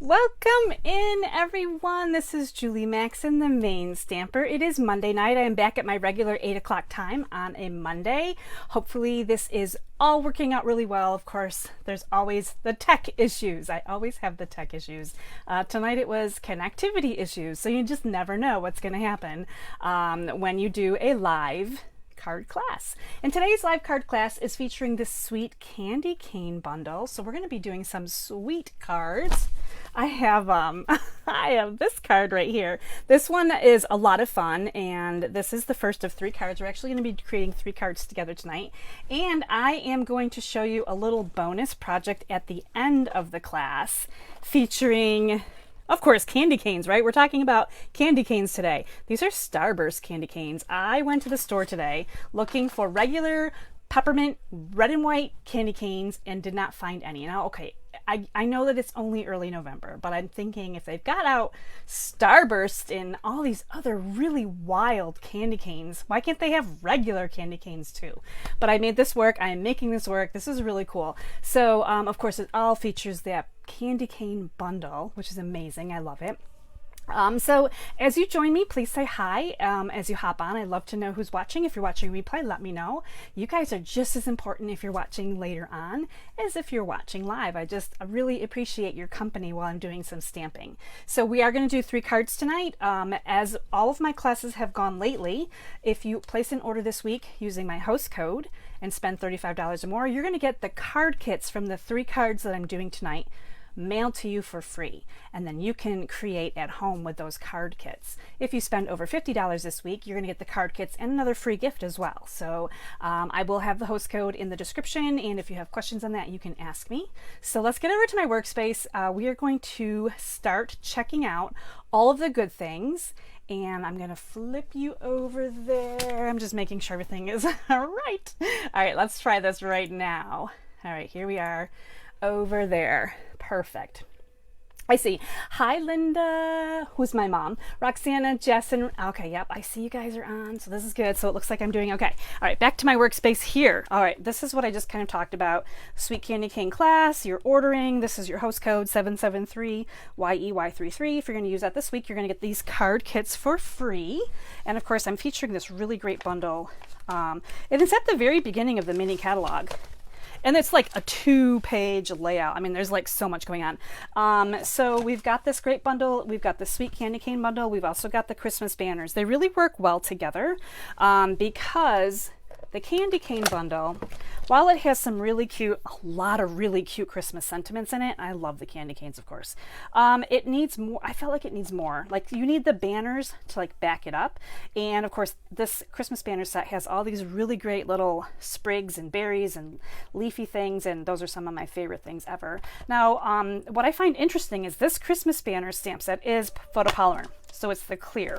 Welcome in, everyone. This is Julie Maxon, the Main Stamper. It is Monday night. I am back at my regular 8 o'clock time on a Monday. Hopefully this is all working out really well. Of course, there's always the tech issues. I always have the tech issues. Tonight it was connectivity issues, so you just never know what's going to happen when you do a live card class. And today's live card class is featuring this sweet candy cane bundle. So we're going to be doing some sweet cards. I have I have this card right here. This one is a lot of fun, and this is the first of 3 cards. We're actually going to be creating 3 cards together tonight, and I am going to show you a little bonus project at the end of the class featuring, of course, candy canes, right? We're talking about candy canes today. These are Starburst candy canes. I went to the store today looking for regular peppermint red and white candy canes and did not find any. Now, okay, I know that it's only early November, but I'm thinking if they've got out Starburst and all these other really wild candy canes, why can't they have regular candy canes too? But I made this work. I am making this work. This is really cool. So, of course, it all features that candy cane bundle, which is amazing. I love it. So as you join me, please say hi as you hop on. I'd love to know who's watching. If you're watching replay, let me know. You guys are just as important if you're watching later on as if you're watching live. I really appreciate your company while I'm doing some stamping. So we are going to do 3 cards tonight. As all of my classes have gone lately, if you place an order this week using my host code and spend $35 or more, you're going to get the card kits from the 3 cards that I'm doing tonight mailed to you for free, and then you can create at home with those card kits. If you spend over $50 this week, you're going to get the card kits and another free gift as well. So I will have the host code in the description, and if you have questions on that, you can ask me. So let's get over to my workspace. We are going to start checking out all of the good things, and I'm going to flip you over there. I'm just making sure everything is all right. All right, let's try this right now. All right, here we are over there. Perfect. I see. Hi, Linda, who's my mom. Roxana, Jess, and okay, yep, I see you guys are on, so this is good. So it looks like I'm doing okay. All right, back to my workspace here. All right, this is what I just kind of talked about. Sweet Candy Cane class, you're ordering. This is your host code 773YEY33. If you're going to use that this week, you're going to get these card kits for free. And of course, I'm featuring this really great bundle. It is at the very beginning of the mini catalog. And it's like a 2-page layout. I mean, there's like so much going on. So we've got this great bundle. We've got the Sweet Candy Cane bundle. We've also got the Christmas banners. They really work well together because the Candy Cane bundle, while it has some really cute, a lot of really cute Christmas sentiments in it, I love the candy canes, of course. It needs more. I felt like it needs more. Like, you need the banners to like back it up. And of course, this Christmas banner set has all these really great little sprigs and berries and leafy things, and those are some of my favorite things ever. Now, what I find interesting is this Christmas banner stamp set is photopolymer, so it's the clear.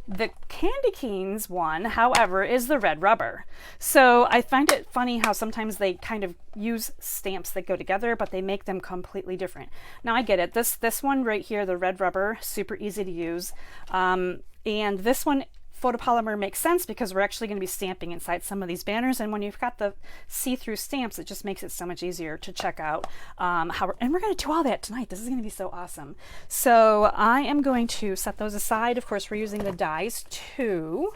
The candy canes one, however, is the red rubber. So I find it funny how sometimes they kind of use stamps that go together, but they make them completely different. Now I get it. This one right here, the red rubber, super easy to use. And this one, photopolymer, makes sense because we're actually going to be stamping inside some of these banners, and when you've got the see-through stamps, it just makes it so much easier to check out and we're going to do all that tonight. This is going to be so awesome. So I am going to set those aside. Of course, we're using the dies too,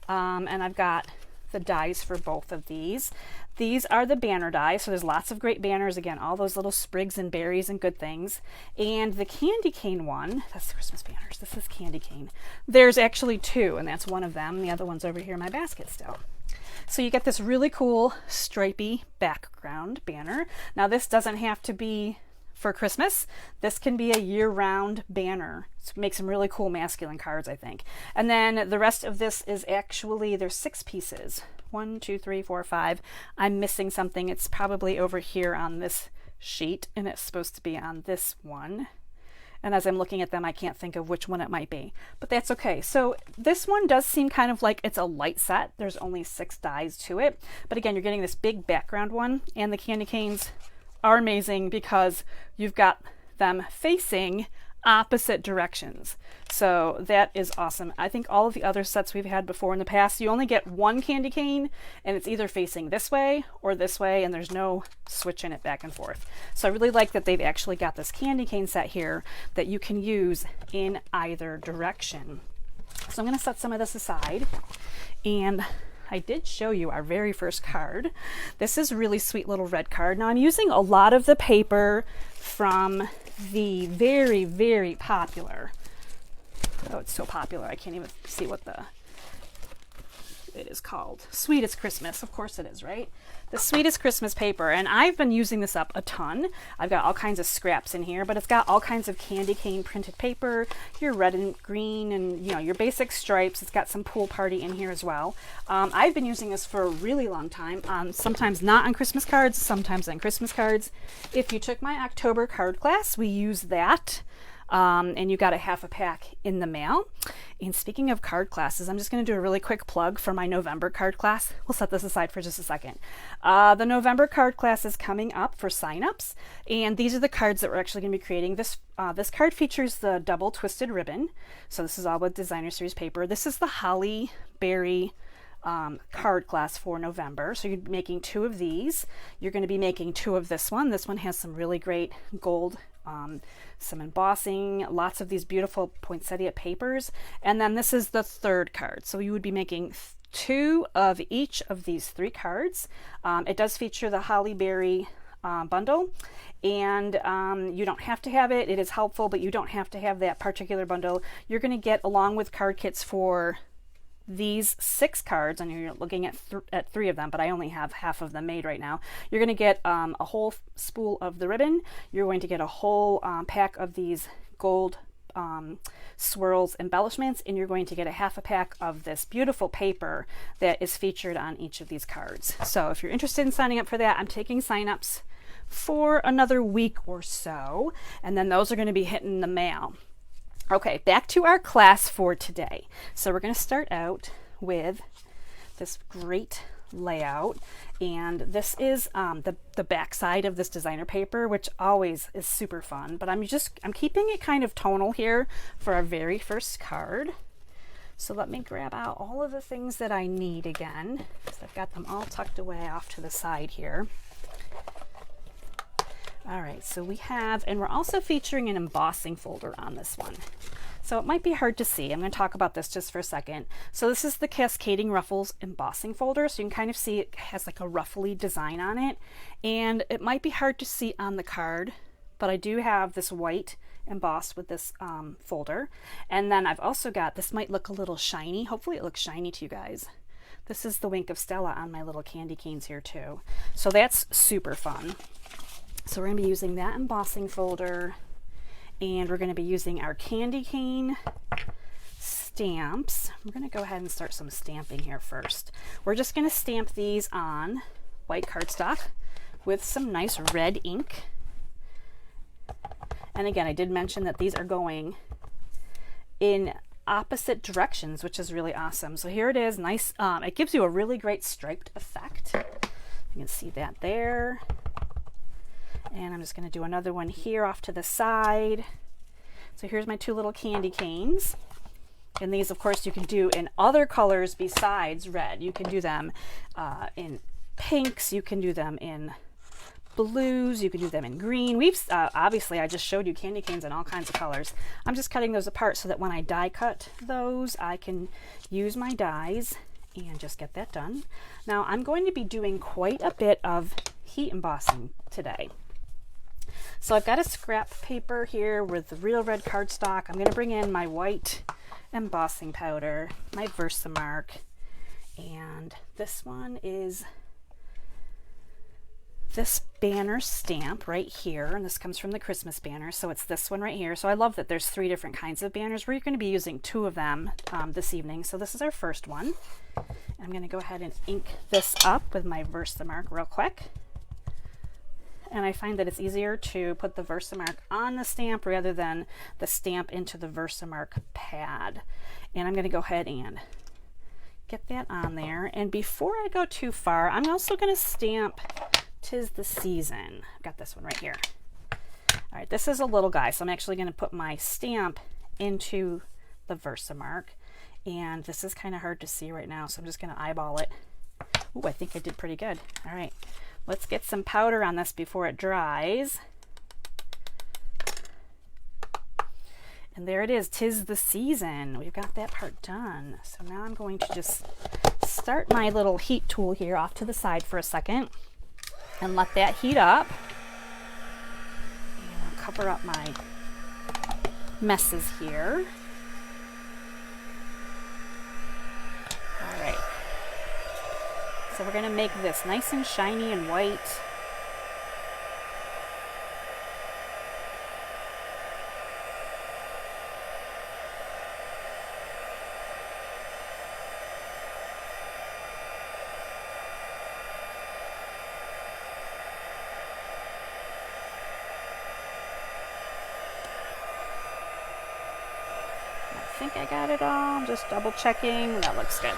and I've got the dies for both of these. These are the banner dies, so there's lots of great banners. Again, all those little sprigs and berries and good things. And the candy cane one, that's the Christmas banners. This is candy cane. There's actually 2, and that's one of them. The other one's over here in my basket still. So you get this really cool stripy background banner. Now this doesn't have to be for Christmas. This can be a year-round banner. It makes some really cool masculine cards, I think. And then the rest of this is actually, there's 6 pieces. 1, 2, 3, 4, 5. I'm missing something. It's probably over here on this sheet, and it's supposed to be on this one. And as I'm looking at them, I can't think of which one it might be, but that's okay. So this one does seem kind of like it's a light set. There's only 6 dies to it. But again, you're getting this big background one, and the candy canes are amazing because you've got them facing opposite directions. So that is awesome. I think all of the other sets we've had before in the past, you only get one candy cane and it's either facing this way or this way, and there's no switching it back and forth. So I really like that they've actually got this candy cane set here that you can use in either direction. So I'm going to set some of this aside, and I did show you our very first card. This is a really sweet little red card. Now I'm using a lot of the paper from the very, very popular, oh, it's so popular, I can't even see what it is called. Sweetest Christmas, of course it is, right? The Sweetest Christmas paper, and I've been using this up a ton. I've got all kinds of scraps in here, but it's got all kinds of candy cane printed paper, your red and green, and you know, your basic stripes. It's got some pool party in here as well. I've been using this for a really long time, sometimes not on Christmas cards, sometimes on Christmas cards. If you took my October card class, we use that. And you got a half a pack in the mail. And speaking of card classes, I'm just going to do a really quick plug for my November card class. We'll set this aside for just a second. The November card class is coming up for signups, and these are the cards that we're actually going to be creating. This card features the double twisted ribbon, so this is all with Designer Series paper. This is the Holly Berry card class for November. So you're making 2 of these. You're going to be making 2 of this one. This one has some really great gold, some embossing, lots of these beautiful poinsettia papers. And then this is the 3rd card. So you would be making 2 of each of these 3 cards. It does feature the Holly Berry bundle, and you don't have to have it. It is helpful, but you don't have to have that particular bundle. You're going to get, along with card kits for these 6 cards, and you're looking at 3 of them, but I only have half of them made right now. You're going to get a whole spool of the ribbon. You're going to get a whole pack of these gold swirls embellishments, and you're going to get a half a pack of this beautiful paper that is featured on each of these cards. So if you're interested in signing up for that, I'm taking signups for another week or so, and then those are going to be hitting the mail. Okay, back to our class for today. So we're going to start out with this great layout, and this is the back side of this designer paper, which always is super fun, but I'm keeping it kind of tonal here for our very first card. So let me grab out all of the things that I need again, because I've got them all tucked away off to the side here. All right, so we have, and we're also featuring an embossing folder on this one. So it might be hard to see. I'm going to talk about this just for a second. So this is the Cascading Ruffles embossing folder. So you can kind of see it has like a ruffly design on it. And it might be hard to see on the card, but I do have this white embossed with this folder. And then I've also got, this might look a little shiny. Hopefully it looks shiny to you guys. This is the Wink of Stella on my little candy canes here too. So that's super fun. So we're going to be using that embossing folder, and we're going to be using our candy cane stamps. We're going to go ahead and start some stamping here first. We're just going to stamp these on white cardstock with some nice red ink. And again, I did mention that these are going in opposite directions, which is really awesome. So here it is, nice. It gives you a really great striped effect. You can see that there. And I'm just going to do another one here off to the side. So here's my 2 little candy canes. And these, of course, you can do in other colors besides red. You can do them in pinks. You can do them in blues. You can do them in green. We've obviously, I just showed you candy canes in all kinds of colors. I'm just cutting those apart so that when I die cut those, I can use my dies and just get that done. Now I'm going to be doing quite a bit of heat embossing today. So I've got a scrap paper here with the real red cardstock. I'm going to bring in my white embossing powder, my Versamark, and this one is this banner stamp right here, and this comes from the Christmas banner, so it's this one right here. So I love that there's 3 different kinds of banners. We're going to be using 2 of them this evening, so this is our first one. I'm going to go ahead and ink this up with my Versamark real quick. And I find that it's easier to put the Versamark on the stamp rather than the stamp into the Versamark pad. And I'm going to go ahead and get that on there. And before I go too far, I'm also going to stamp 'Tis the Season. I've got this one right here. All right, this is a little guy, so I'm actually going to put my stamp into the Versamark, and this is kind of hard to see right now, so I'm just going to eyeball it. Ooh, I think I did pretty good. All right, let's get some powder on this before it dries. And there it is, 'tis the season. We've got that part done. So now I'm going to just start my little heat tool here off to the side for a second and let that heat up. And I'll cover up my messes here. All right. So we're gonna make this nice and shiny and white. I think I got it all. I'm just double checking. That looks good.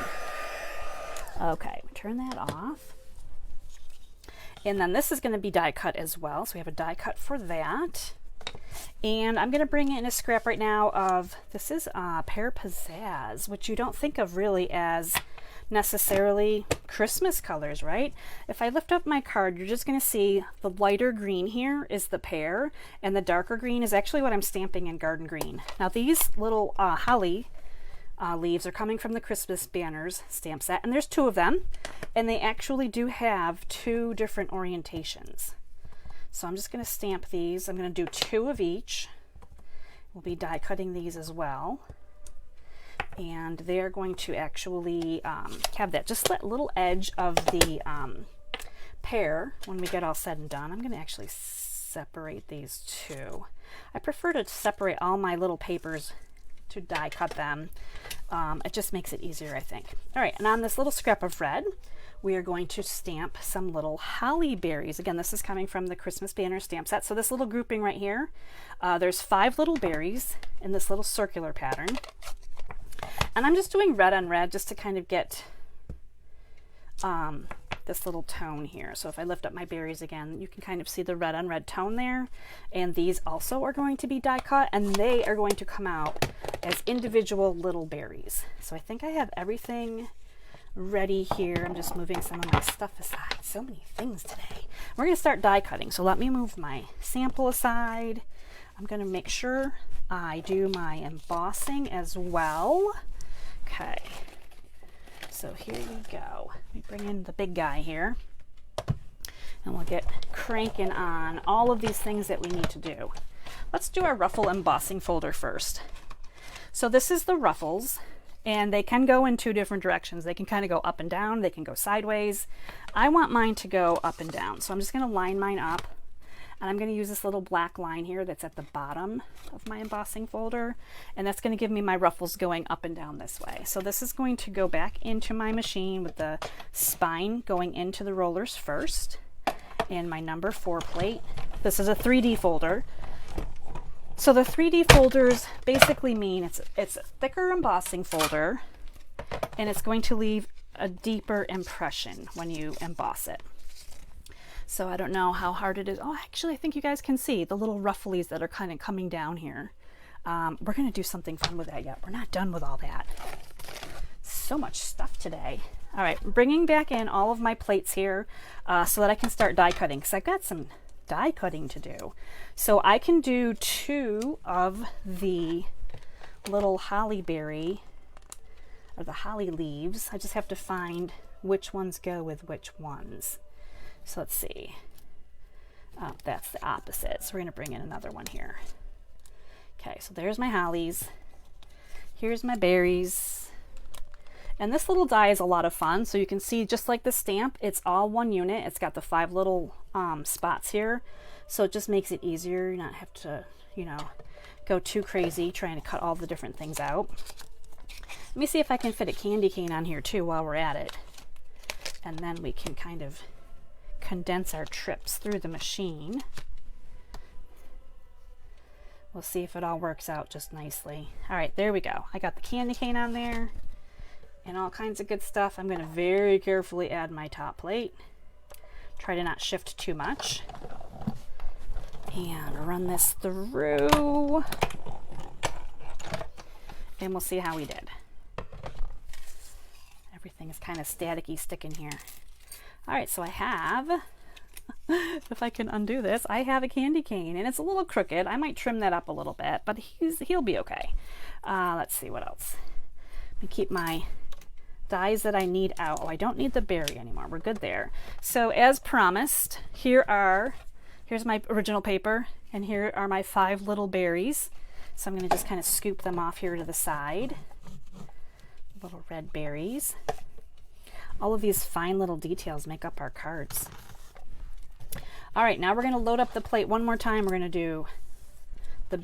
Okay, turn that off. And then this is going to be die cut as well. So we have a die cut for that. And I'm going to bring in a scrap right now of, this is Pear Pizzazz, which you don't think of really as necessarily Christmas colors, right? If I lift up my card, you're just going to see the lighter green here is the pear, and the darker green is actually what I'm stamping in Garden Green. Now these little holly leaves are coming from the Christmas Banners stamp set, and there's 2 of them, and they actually do have 2 different orientations. So I'm just going to stamp these. I'm going to do 2 of each. We'll be die cutting these as well. And they're going to actually have that just that little edge of the pear when we get all said and done. I'm going to actually separate these 2. I prefer to separate all my little papers to die cut them. It just makes it easier, I think. All right, and on this little scrap of red, we are going to stamp some little holly berries. Again, this is coming from the Christmas Banner stamp set. So this little grouping right here, there's 5 little berries in this little circular pattern. And I'm just doing red on red just to kind of get this little tone here. So if I lift up my berries again, you can kind of see the red on red tone there. And these also are going to be die cut, and they are going to come out as individual little berries. So I think I have everything ready here. I'm just moving some of my stuff aside. So many things today. We're going to start die cutting. So let me move my sample aside. I'm going to make sure I do my embossing as well. Okay, so here you go. Let me bring in the big guy here, and we'll get cranking on all of these things that we need to do. Let's do our ruffle embossing folder first. So this is the ruffles, and they can go in 2 different directions. They can kind of go up and down, they can go sideways. I want mine to go up and down, so I'm just going to line mine up. And I'm going to use this little black line here that's at the bottom of my embossing folder, and that's going to give me my ruffles going up and down this way. So this is going to go back into my machine with the spine going into the rollers first, and my number 4 plate. This is a 3D folder. So the 3D folders basically mean it's a thicker embossing folder, and it's going to leave a deeper impression when you emboss it. So I don't know how hard it is. Oh, actually, I think you guys can see the little rufflies that are kind of coming down here. We're going to do something fun with that yet. We're not done with all that. So much stuff today. All right, bringing back in all of my plates here so that I can start die cutting, because I've got some die cutting to do. So I can do 2 of the little holly berry, or the holly leaves. I just have to find which ones go with which ones. So let's see. Oh, that's the opposite. So we're going to bring in another one here. Okay, so there's my hollies. Here's my berries. And this little die is a lot of fun. So you can see, just like the stamp, it's all one unit. It's got the 5 little spots here. So it just makes it easier. You not have to, you know, go too crazy trying to cut all the different things out. Let me see if I can fit a candy cane on here too while we're at it. And then we can kind of condense our trips through the machine. We'll see if it all works out just nicely. All right, there we go. I got the candy cane on there and all kinds of good stuff. I'm going to very carefully add my top plate. Try to not shift too much. And run this through. And we'll see how we did. Everything is kind of staticky sticking here. All right, so I have, if I can undo this, I have a candy cane, and it's a little crooked. I might trim that up a little bit, but he'll be okay. Let's see what else. Let me keep my dies that I need out. Oh, I don't need the berry anymore. We're good there. So as promised, here's my original paper, and here are my 5 little berries. So I'm going to just kind of scoop them off here to the side. Little red berries. All of these fine little details make up our cards. All right, now we're going to load up the plate one more time. We're going to do the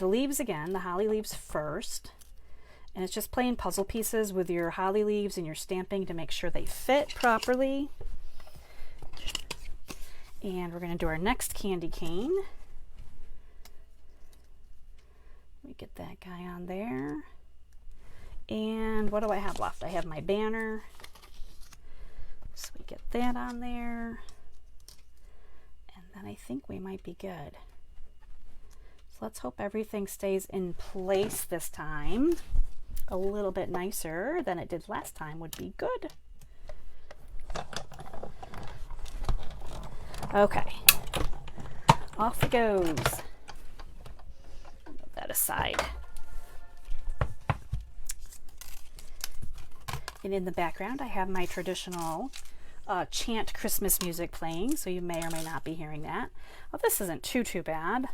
leaves again, the holly leaves first. And it's just playing puzzle pieces with your holly leaves and your stamping to make sure they fit properly. And we're going to do our next candy cane. Let me get that guy on there. And what do I have left? I have my banner. So we get that on there. And then I think we might be good. So let's hope everything stays in place this time. A little bit nicer than it did last time would be good. Okay. Off it goes. Put that aside. And in the background, I have my traditional chant Christmas music playing, so you may or may not be hearing that. Well, this isn't too bad.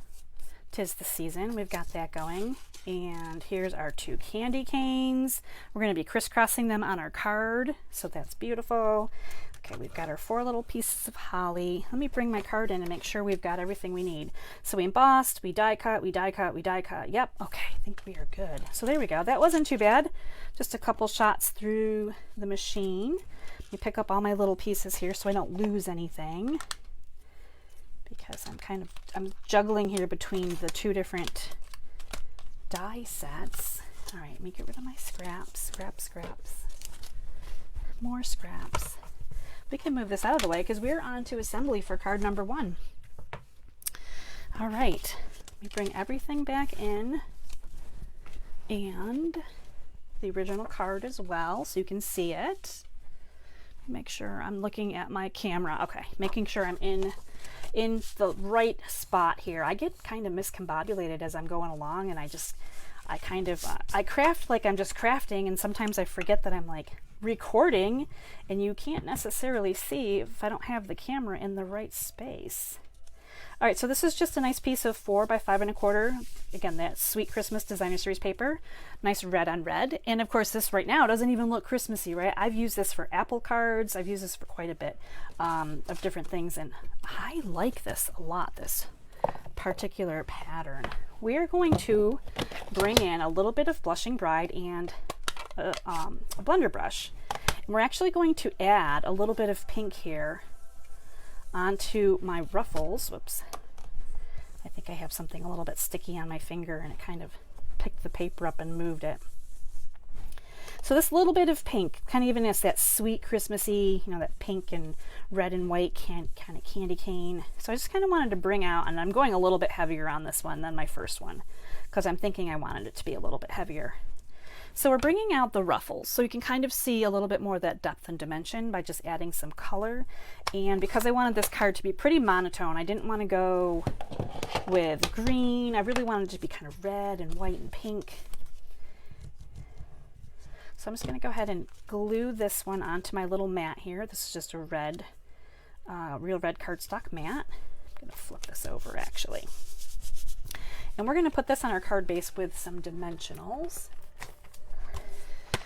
'Tis the season. We've got that going. And here's our 2 candy canes. We're going to be crisscrossing them on our card, so that's beautiful. Okay, we've got our 4 little pieces of holly. Let me bring my card in and make sure we've got everything we need. So we embossed, we die cut, we die cut, we die cut. Yep, okay, I think we are good. So there we go. That wasn't too bad. Just a couple shots through the machine. Let me pick up all my little pieces here so I don't lose anything, because I'm juggling here between the 2 different die sets. All right, let me get rid of my scraps. Scraps. More scraps. We can move this out of the way because we're on to assembly for card number 1. All right, let me bring everything back in, and the original card as well so you can see it. Make sure I'm looking at my camera. Okay, making sure I'm in the right spot here. I get kind of miscombobulated as I'm going along, and I craft like I'm just crafting, and sometimes I forget that I'm like recording, and you can't necessarily see if I don't have the camera in the right space. All right, so this is just a nice piece of 4 by 5 1/4. Again, that Sweet Christmas Designer Series paper. Nice red on red. And of course, this right now doesn't even look Christmassy, right? I've used this for Apple cards. I've used this for quite a bit of different things. And I like this a lot, this particular pattern. We are going to bring in a little bit of Blushing Bride and a blender brush. And we're actually going to add a little bit of pink here onto my ruffles. Whoops. I think I have something a little bit sticky on my finger, and it kind of picked the paper up and moved it. So this little bit of pink, kind of even as that sweet Christmassy, you know, that pink and red and white kind of candy cane. So I just kind of wanted to bring out, and I'm going a little bit heavier on this one than my first one, because I'm thinking I wanted it to be a little bit heavier. So we're bringing out the ruffles, so you can kind of see a little bit more of that depth and dimension by just adding some color. And because I wanted this card to be pretty monotone, I didn't want to go with green. I really wanted it to be kind of red and white and pink. So I'm just going to go ahead and glue this one onto my little mat here. This is just a red, real red cardstock mat. I'm going to flip this over actually. And we're going to put this on our card base with some dimensionals.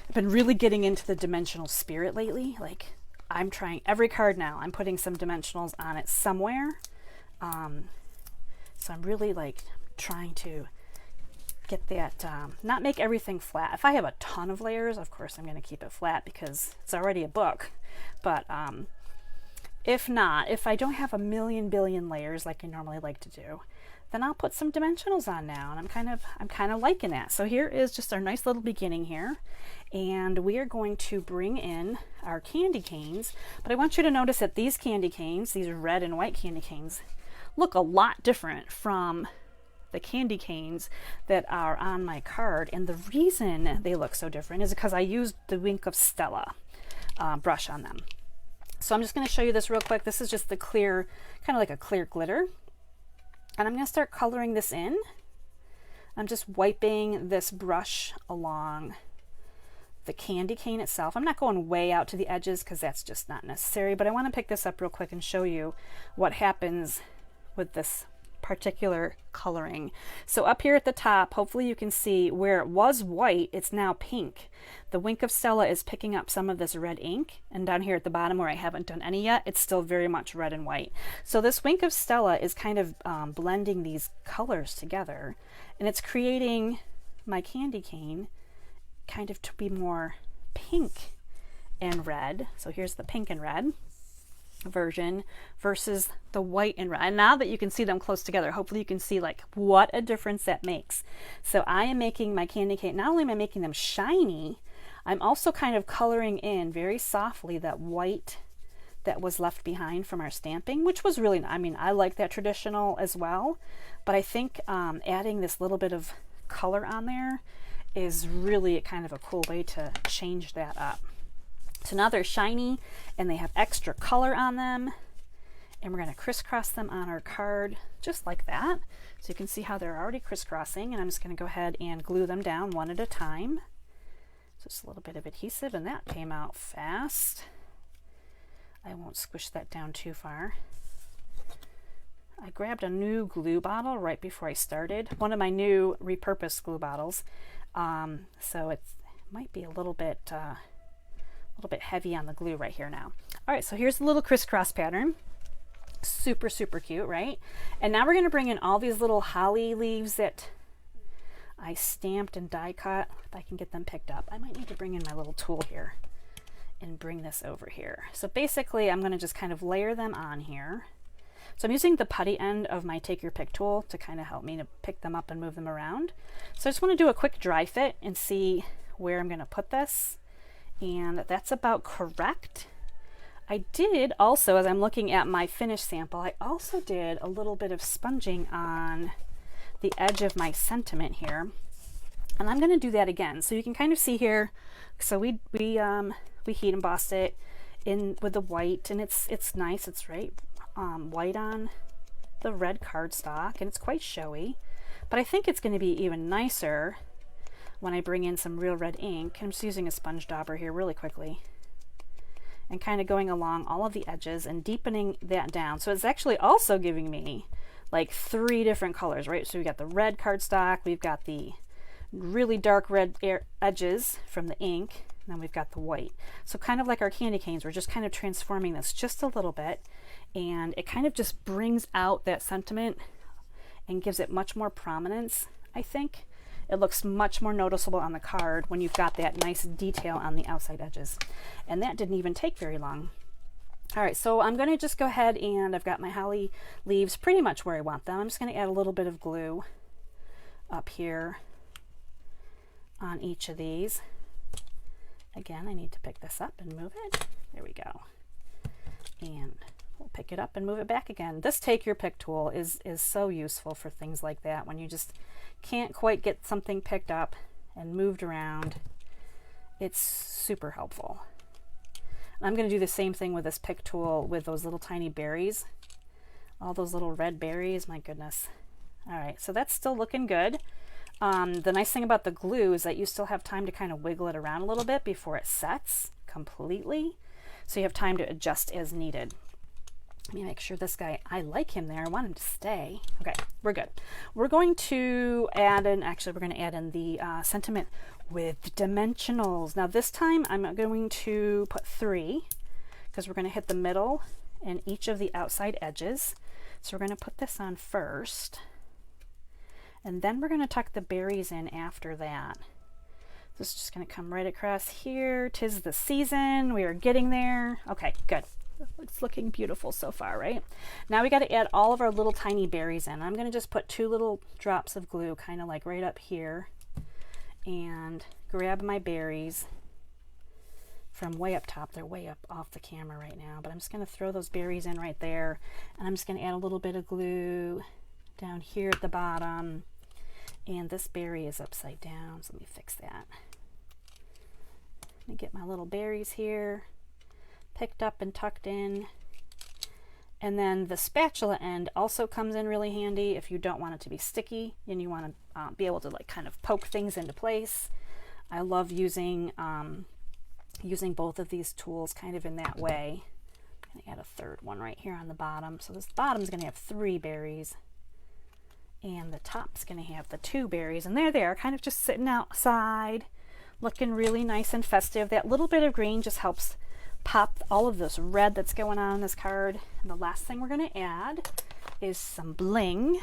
I've been really getting into the dimensional spirit lately. Like, I'm trying every card now. I'm putting some dimensionals on it somewhere. So I'm really like trying to get that, not make everything flat. If I have a ton of layers, of course I'm going to keep it flat because it's already a book. But if not, if I don't have a million billion layers like I normally like to do, then I'll put some dimensionals on now, and I'm kind of liking that. So here is just our nice little beginning here, and we are going to bring in our candy canes. But I want you to notice that these candy canes, these red and white candy canes, look a lot different from the candy canes that are on my card. And the reason they look so different is because I used the Wink of Stella brush on them. So I'm just going to show you this real quick. This is just the clear, kind of like a clear glitter. And I'm going to start coloring this in. I'm just wiping this brush along the candy cane itself. I'm not going way out to the edges because that's just not necessary, but I want to pick this up real quick and show you what happens with this particular coloring. So up here at the top, hopefully you can see where it was white, it's now pink. The Wink of Stella is picking up some of this red ink, and down here at the bottom where I haven't done any yet, it's still very much red and white. So this Wink of Stella is kind of blending these colors together, and it's creating my candy cane kind of to be more pink and red. So here's the pink and red version versus the white and red. And now that you can see them close together, hopefully you can see like what a difference that makes. So I am making my candy cane, not only am I making them shiny, I'm also kind of coloring in very softly that white that was left behind from our stamping, which was really, I mean, I like that traditional as well, but I think adding this little bit of color on there is really kind of a cool way to change that up. So now they're shiny and they have extra color on them, and we're going to crisscross them on our card just like that. So you can see how they're already crisscrossing, and I'm just going to go ahead and glue them down one at a time. Just a little bit of adhesive, and that came out fast. I won't squish that down too far. I grabbed a new glue bottle right before I started, one of my new repurposed glue bottles. So it might be a little bit heavy on the glue right here now. All right, so here's the little crisscross pattern. Super, super cute, right? And now we're going to bring in all these little holly leaves that I stamped and die cut. If I can get them picked up. I might need to bring in my little tool here and bring this over here. So basically, I'm going to just kind of layer them on here. So I'm using the putty end of my Take Your Pick tool to kind of help me to pick them up and move them around. So I just want to do a quick dry fit and see where I'm going to put this. And that's about correct. I did also, as I'm looking at my finished sample, I also did a little bit of sponging on the edge of my sentiment here. And I'm going to do that again. So you can kind of see here, so we heat embossed it in with the white, and it's nice. It's right white on the red cardstock, and it's quite showy. But I think it's going to be even nicer when I bring in some real red ink. I'm just using a sponge dauber here really quickly and kind of going along all of the edges and deepening that down. So it's actually also giving me like 3 different colors, right? So we've got the red cardstock, we've got the really dark red edges from the ink, and then we've got the white. So kind of like our candy canes, we're just kind of transforming this just a little bit, and it kind of just brings out that sentiment and gives it much more prominence, I think. It looks much more noticeable on the card when you've got that nice detail on the outside edges. And that didn't even take very long. All right, so I'm going to just go ahead, and I've got my holly leaves pretty much where I want them. I'm just going to add a little bit of glue up here on each of these. Again, I need to pick this up and move it. There we go. And we'll pick it up and move it back again. This Take Your Pick tool is so useful for things like that when you just can't quite get something picked up and moved around. It's super helpful. And I'm going to do the same thing with this pick tool with those little tiny berries. All those little red berries, my goodness. All right, so that's still looking good. The nice thing about the glue is that you still have time to kind of wiggle it around a little bit before it sets completely. So you have time to adjust as needed. Let me make sure this guy, I like him there. I want him to stay. Okay, we're good. We're going to add in, actually, we're going to add in the sentiment with dimensionals. Now this time I'm going to put 3 because we're going to hit the middle and each of the outside edges. So we're going to put this on first. And then we're going to tuck the berries in after that. This is just going to come right across here. 'Tis the season. We are getting there. Okay, good. It's looking beautiful so far, right? Now we got to add all of our little tiny berries in. I'm going to just put 2 little drops of glue kind of like right up here and grab my berries from way up top. They're way up off the camera right now, but I'm just going to throw those berries in right there, and I'm just going to add a little bit of glue down here at the bottom. And this berry is upside down, so let me fix that. Let me get my little berries here picked up and tucked in. And then the spatula end also comes in really handy if you don't want it to be sticky and you want to be able to like kind of poke things into place. I love using both of these tools kind of in that way. I'm going to add a third one right here on the bottom. So this bottom is going to have 3 berries. And the top's going to have the 2 berries. And there they are, kind of just sitting outside, looking really nice and festive. That little bit of green just helps pop all of this red that's going on this card. And the last thing we're going to add is some bling.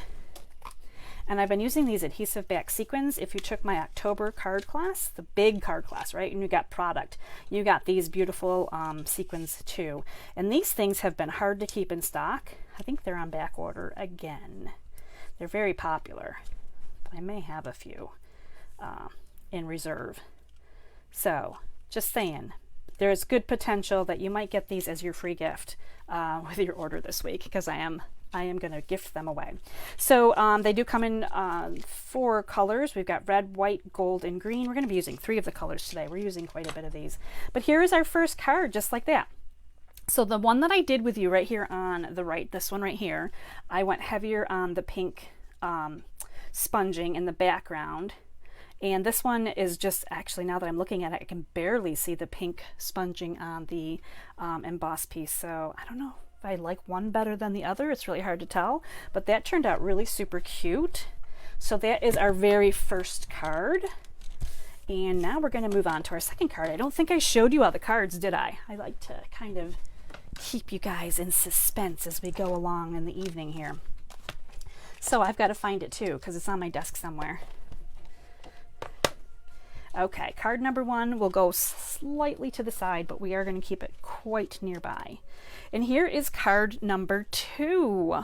And I've been using these adhesive back sequins. If you took my October card class, the big card class, right, and you got product, you got these beautiful sequins too. And these things have been hard to keep in stock. I think they're on back order again. They're very popular. I may have a few in reserve. So just saying, there's good potential that you might get these as your free gift with your order this week, because I am going to gift them away. So they do come in 4 colors. We've got red, white, gold, and green. We're going to be using 3 of the colors today. We're using quite a bit of these. But here is our first card, just like that. So the one that I did with you right here on the right, this one right here, I went heavier on the pink sponging in the background. And this one is just, actually, now that I'm looking at it, I can barely see the pink sponging on the embossed piece. So I don't know if I like one better than the other. It's really hard to tell, but that turned out really super cute. So that is our very first card. And now we're going to move on to our second card. I don't think I showed you all the cards, did I? I like to kind of keep you guys in suspense as we go along in the evening here. So I've got to find it too, because it's on my desk somewhere. Okay, card number 1 will go slightly to the side, but we are going to keep it quite nearby. And here is card number 2.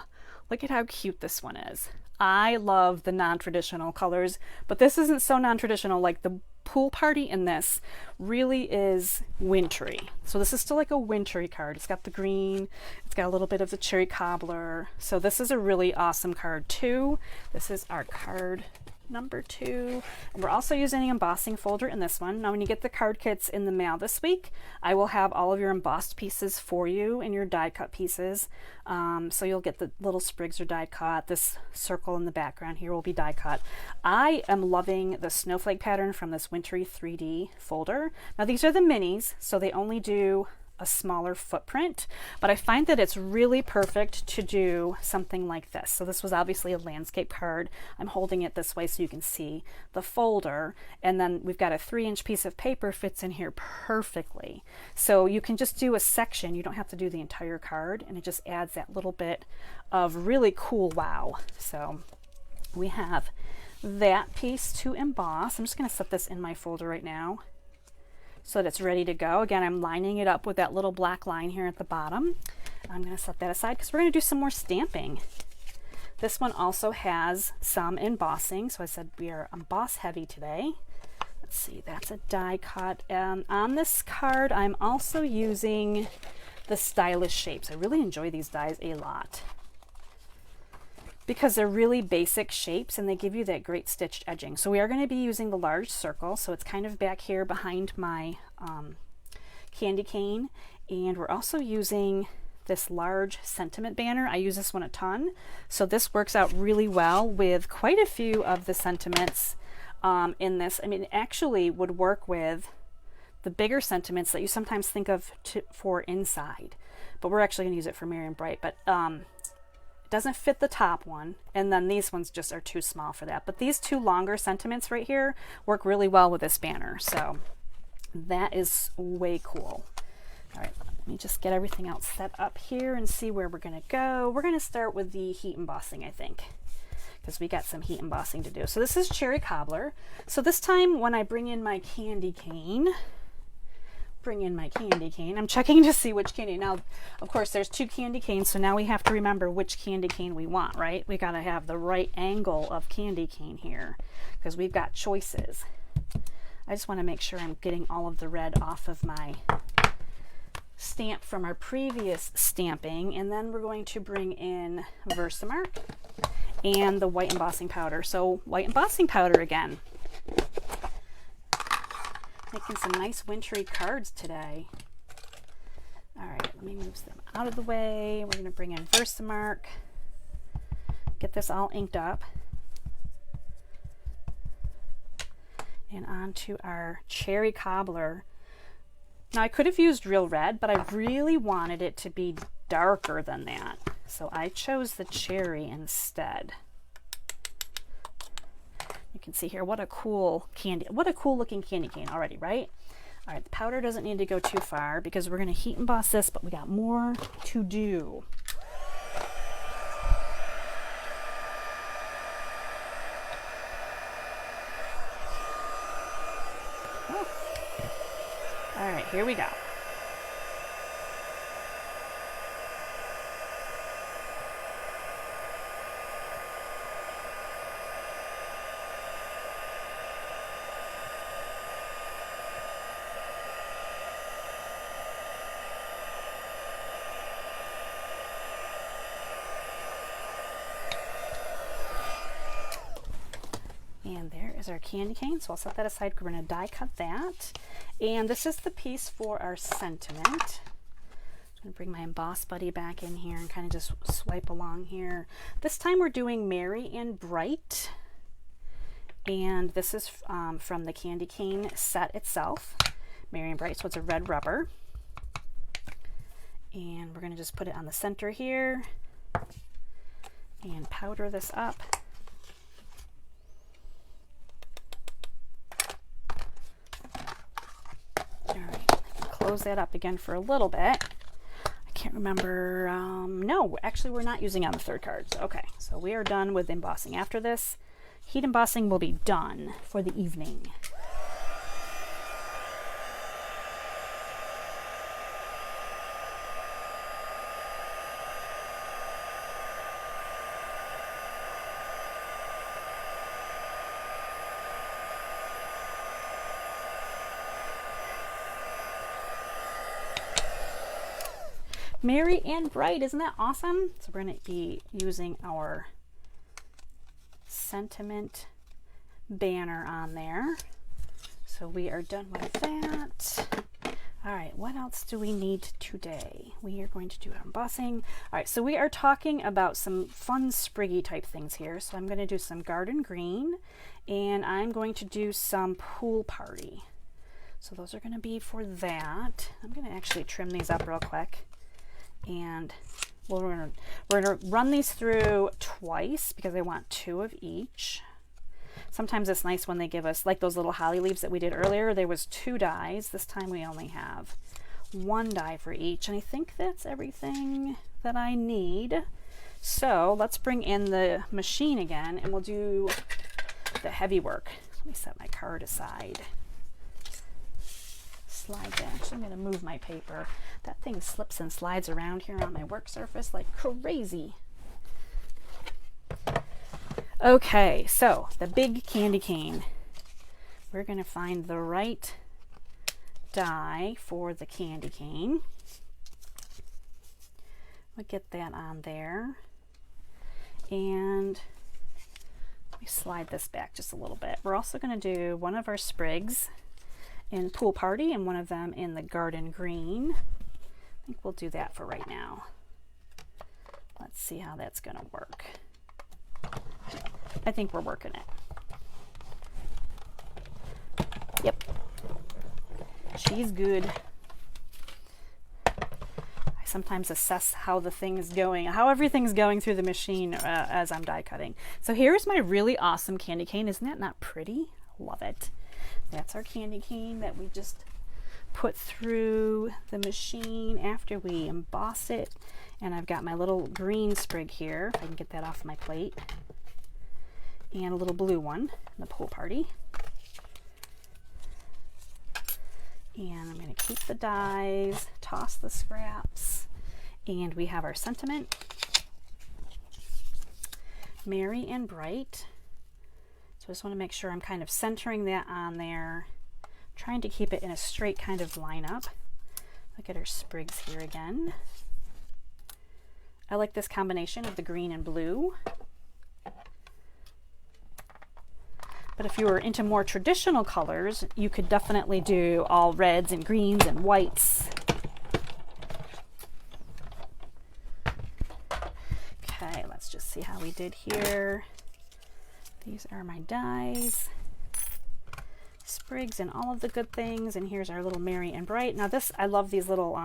Look at how cute this one is. I love the non-traditional colors, but this isn't so non-traditional. Like the pool party in this really is wintry. So this is still like a wintry card. It's got the green, it's got a little bit of the cherry cobbler. So this is a really awesome card too. This is our card number 2. And we're also using an embossing folder in this one. Now when you get the card kits in the mail this week, I will have all of your embossed pieces for you and your die cut pieces. So you'll get the little sprigs are die cut. This circle in the background here will be die cut. I am loving the snowflake pattern from this wintry 3D folder. Now these are the minis, so they only do a smaller footprint, but I find that it's really perfect to do something like this. So this was obviously a landscape card. I'm holding it this way so you can see the folder, and then we've got a 3-inch piece of paper fits in here perfectly. So you can just do a section. You don't have to do the entire card, and it just adds that little bit of really cool wow. So we have that piece to emboss. I'm just going to set this in my folder right now so that it's ready to go. Again, I'm lining it up with that little black line here at the bottom. I'm going to set that aside because we're going to do some more stamping. This one also has some embossing. So I said we are emboss heavy today. Let's see, that's a die cut. On this card, I'm also using the stylish shapes. I really enjoy these dies a lot because they're really basic shapes and they give you that great stitched edging. So we are going to be using the large circle. So it's kind of back here behind my candy cane. And we're also using this large sentiment banner. I use this one a ton. So this works out really well with quite a few of the sentiments in this. I mean, it actually would work with the bigger sentiments that you sometimes think of for inside. But we're actually going to use it for Merry and Bright. But it doesn't fit the top one, and then these ones just are too small for that. But these 2 longer sentiments right here work really well with this banner. So that is way cool. All right, let me just get everything else set up here and see where we're going to go. We're going to start with the heat embossing, I think, because we got some heat embossing to do. So this is cherry cobbler. So this time when I bring in my candy cane, I'm checking to see which candy. Now, of course, there's 2 candy canes, so now we have to remember which candy cane we want, right? We got to have the right angle of candy cane here because we've got choices. I just want to make sure I'm getting all of the red off of my stamp from our previous stamping, and then we're going to bring in Versamark and the white embossing powder. So white embossing powder again. Making some nice wintry cards today. All right, let me move them out of the way. We're going to bring in Versamark. Get this all inked up. And onto our cherry cobbler. Now I could have used real red, but I really wanted it to be darker than that. So I chose the cherry instead. You can see here what a cool looking candy cane already, right? All right, the powder doesn't need to go too far because we're going to heat emboss this, but we got more to do. Oh. All right, here we go. And there is our candy cane. So I'll set that aside. We're going to die cut that. And this is the piece for our sentiment. I'm going to bring my Emboss Buddy back in here and kind of just swipe along here. This time we're doing Merry and Bright. And this is from the candy cane set itself. Merry and Bright, so it's a red rubber. And we're going to just put it on the center here and powder this up. Close that up again for a little bit. I can't remember. No, actually we're not using on the third card. So, okay, so we are done with embossing. After this, heat embossing will be done for the evening. Merry and Bright, isn't that awesome? So we're going to be using our sentiment banner on there. So we are done with that. All right, what else do we need today? We are going to do embossing. All right, so we are talking about some fun spriggy type things here. So I'm going to do some garden green, and I'm going to do some pool party. So those are going to be for that. I'm going to actually trim these up real quick. And we're gonna run these through twice because I want 2 of each. Sometimes it's nice when they give us, like those little holly leaves that we did earlier, there was 2 dies. This time we only have 1 die for each, and I think that's everything that I need. So let's bring in the machine again, and we'll do the heavy work. Let me set my card aside. Slide that. Actually, I'm going to move my paper. That thing slips and slides around here on my work surface like crazy. Okay, so the big candy cane. We're going to find the right die for the candy cane. We'll get that on there. And let me slide this back just a little bit. We're also going to do one of our sprigs in Pool Party and one of them in the Garden Green. I think we'll do that for right now. Let's see how that's going to work. I think we're working it. Yep. She's good. I sometimes assess how the thing is going, how everything's going through the machine as I'm die cutting. So here's my really awesome candy cane. Isn't that not pretty? Love it. That's our candy cane that we just put through the machine after we emboss it. And I've got my little green sprig here, if I can get that off my plate. And a little blue one, the Pool Party. And I'm going to keep the dies, toss the scraps, and we have our sentiment. Merry and Bright. So I just want to make sure I'm kind of centering that on there Trying to keep it in a straight kind of lineup. Look at her sprigs here again. I like this combination of the green and blue. But if you were into more traditional colors, you could definitely do all reds and greens and whites. Okay, let's just see how we did here. These are my dies. Sprigs and all of the good things. And here's our little Merry and Bright. Now this, I love these little,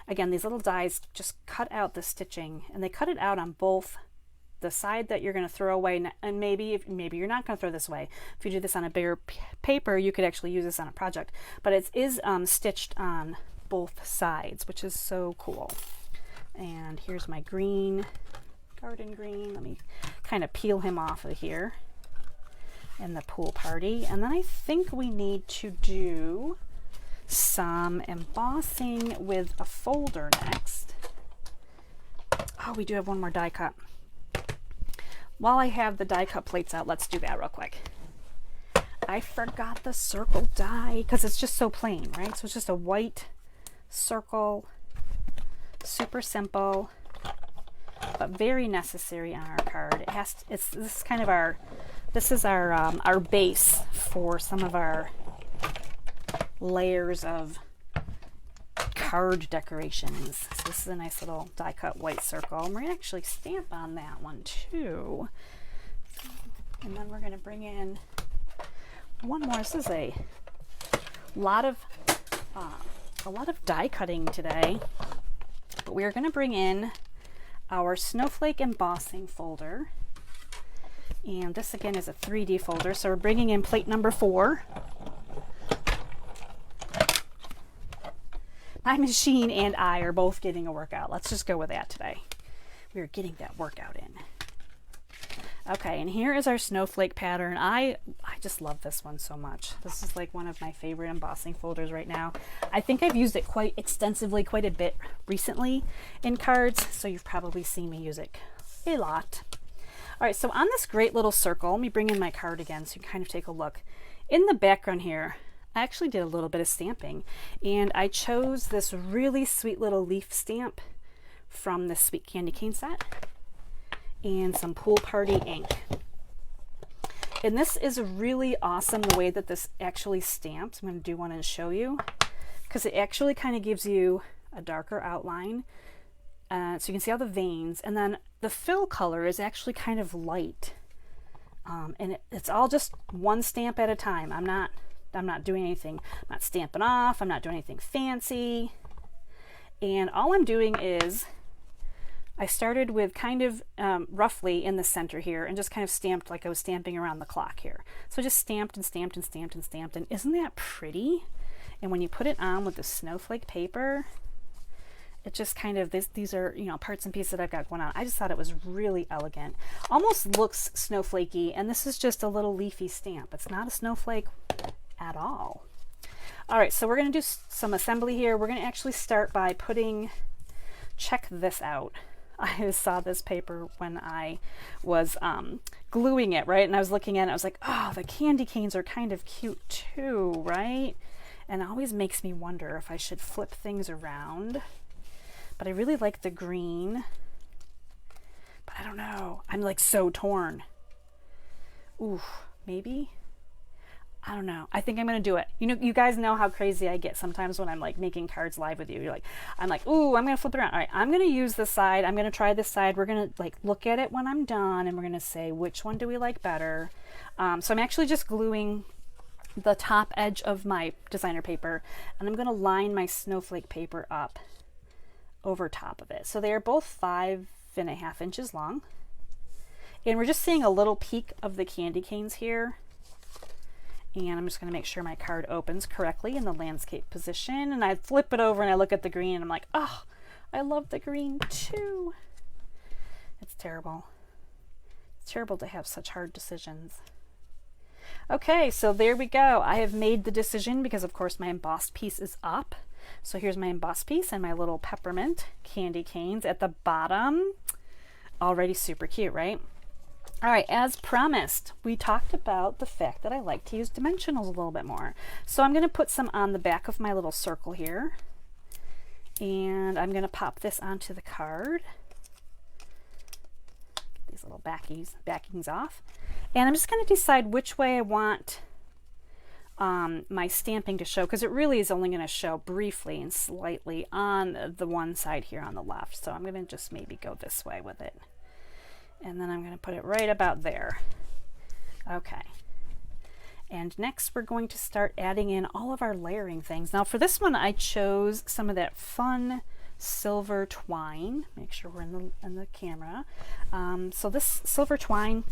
again, these little dies just cut out the stitching, and they cut it out on both the side that you're going to throw away, and maybe you're not going to throw this away. If you do this on a bigger paper, you could actually use this on a project, but it is stitched on both sides, which is so cool. And here's my green, garden green. Let me kind of peel him off of here in the pool party. And then I think we need to do some embossing with a folder next. Oh, we do have one more die cut. While I have the die cut plates out, let's do that real quick. I forgot the circle die because it's just so plain, right? So it's just a white circle, super simple, but very necessary on our card. It has to, this is kind of our, this is our base for some of our layers of card decorations. So this is a nice little die cut white circle. And we're gonna actually stamp on that one too. And then we're gonna bring in one more. This is a lot of die cutting today, but we are gonna bring in our snowflake embossing folder. And this again is a 3D folder. So we're bringing in plate number 4. My machine and I are both getting a workout. Let's just go with that today. We're getting that workout in. Okay, and here is our snowflake pattern. I just love this one so much. This is like one of my favorite embossing folders right now. I think I've used it quite extensively, quite a bit recently in cards, so you've probably seen me use it a lot. All right, so on this great little circle, let me bring in my card again so you can kind of take a look. In the background here, I actually did a little bit of stamping, and I chose this really sweet little leaf stamp from the Sweet Candy Cane set and some Pool Party ink. And this is really awesome the way that this actually stamps. I'm going to do one and show you because it actually kind of gives you a darker outline. So you can see all the veins, and then the fill color is actually kind of light. And it's all just one stamp at a time. I'm not doing anything, I'm not stamping off, I'm not doing anything fancy. And all I'm doing is, I started with kind of roughly in the center here and just kind of stamped like I was stamping around the clock here. So just stamped and stamped and stamped and stamped, and isn't that pretty? And when you put it on with the snowflake paper, it just kind of, these are, you know, parts and pieces that I've got going on. I just thought it was really elegant. Almost looks snowflakey, and this is just a little leafy stamp. It's not a snowflake at all. All right, so we're going to do some assembly here. We're going to actually start by check this out. I saw this paper when I was gluing it, right? And I was looking at it, I was like, oh, the candy canes are kind of cute too, right? And it always makes me wonder if I should flip things around. But I really like the green. But I don't know. I'm like so torn. Ooh, maybe? I don't know. I think I'm going to do it. You know, you guys know how crazy I get sometimes when I'm like making cards live with you. I'm like, ooh, I'm going to flip it around. All right, I'm going to use this side. I'm going to try this side. We're going to like look at it when I'm done, and we're going to say, which one do we like better? So I'm actually just gluing the top edge of my designer paper, and I'm going to line my snowflake paper up over top of it. So they are both 5.5 inches long. And we're just seeing a little peek of the candy canes here. And I'm just going to make sure my card opens correctly in the landscape position. And I flip it over and I look at the green and I'm like, oh, I love the green too. It's terrible. It's terrible to have such hard decisions. Okay, so there we go. I have made the decision because of course my embossed piece is up. So here's my embossed piece and my little peppermint candy canes at the bottom. Already super cute, right? All right, as promised, we talked about the fact that I like to use dimensionals a little bit more. So I'm going to put some on the back of my little circle here. And I'm going to pop this onto the card. Get these little backings off. And I'm just going to decide which way I want my stamping to show, because it really is only going to show briefly and slightly on the one side here on the left. So I'm going to just maybe go this way with it. And then I'm going to put it right about there. Okay. And next we're going to start adding in all of our layering things. Now for this one I chose some of that fun silver twine. Make sure we're in the camera. So this silver twine,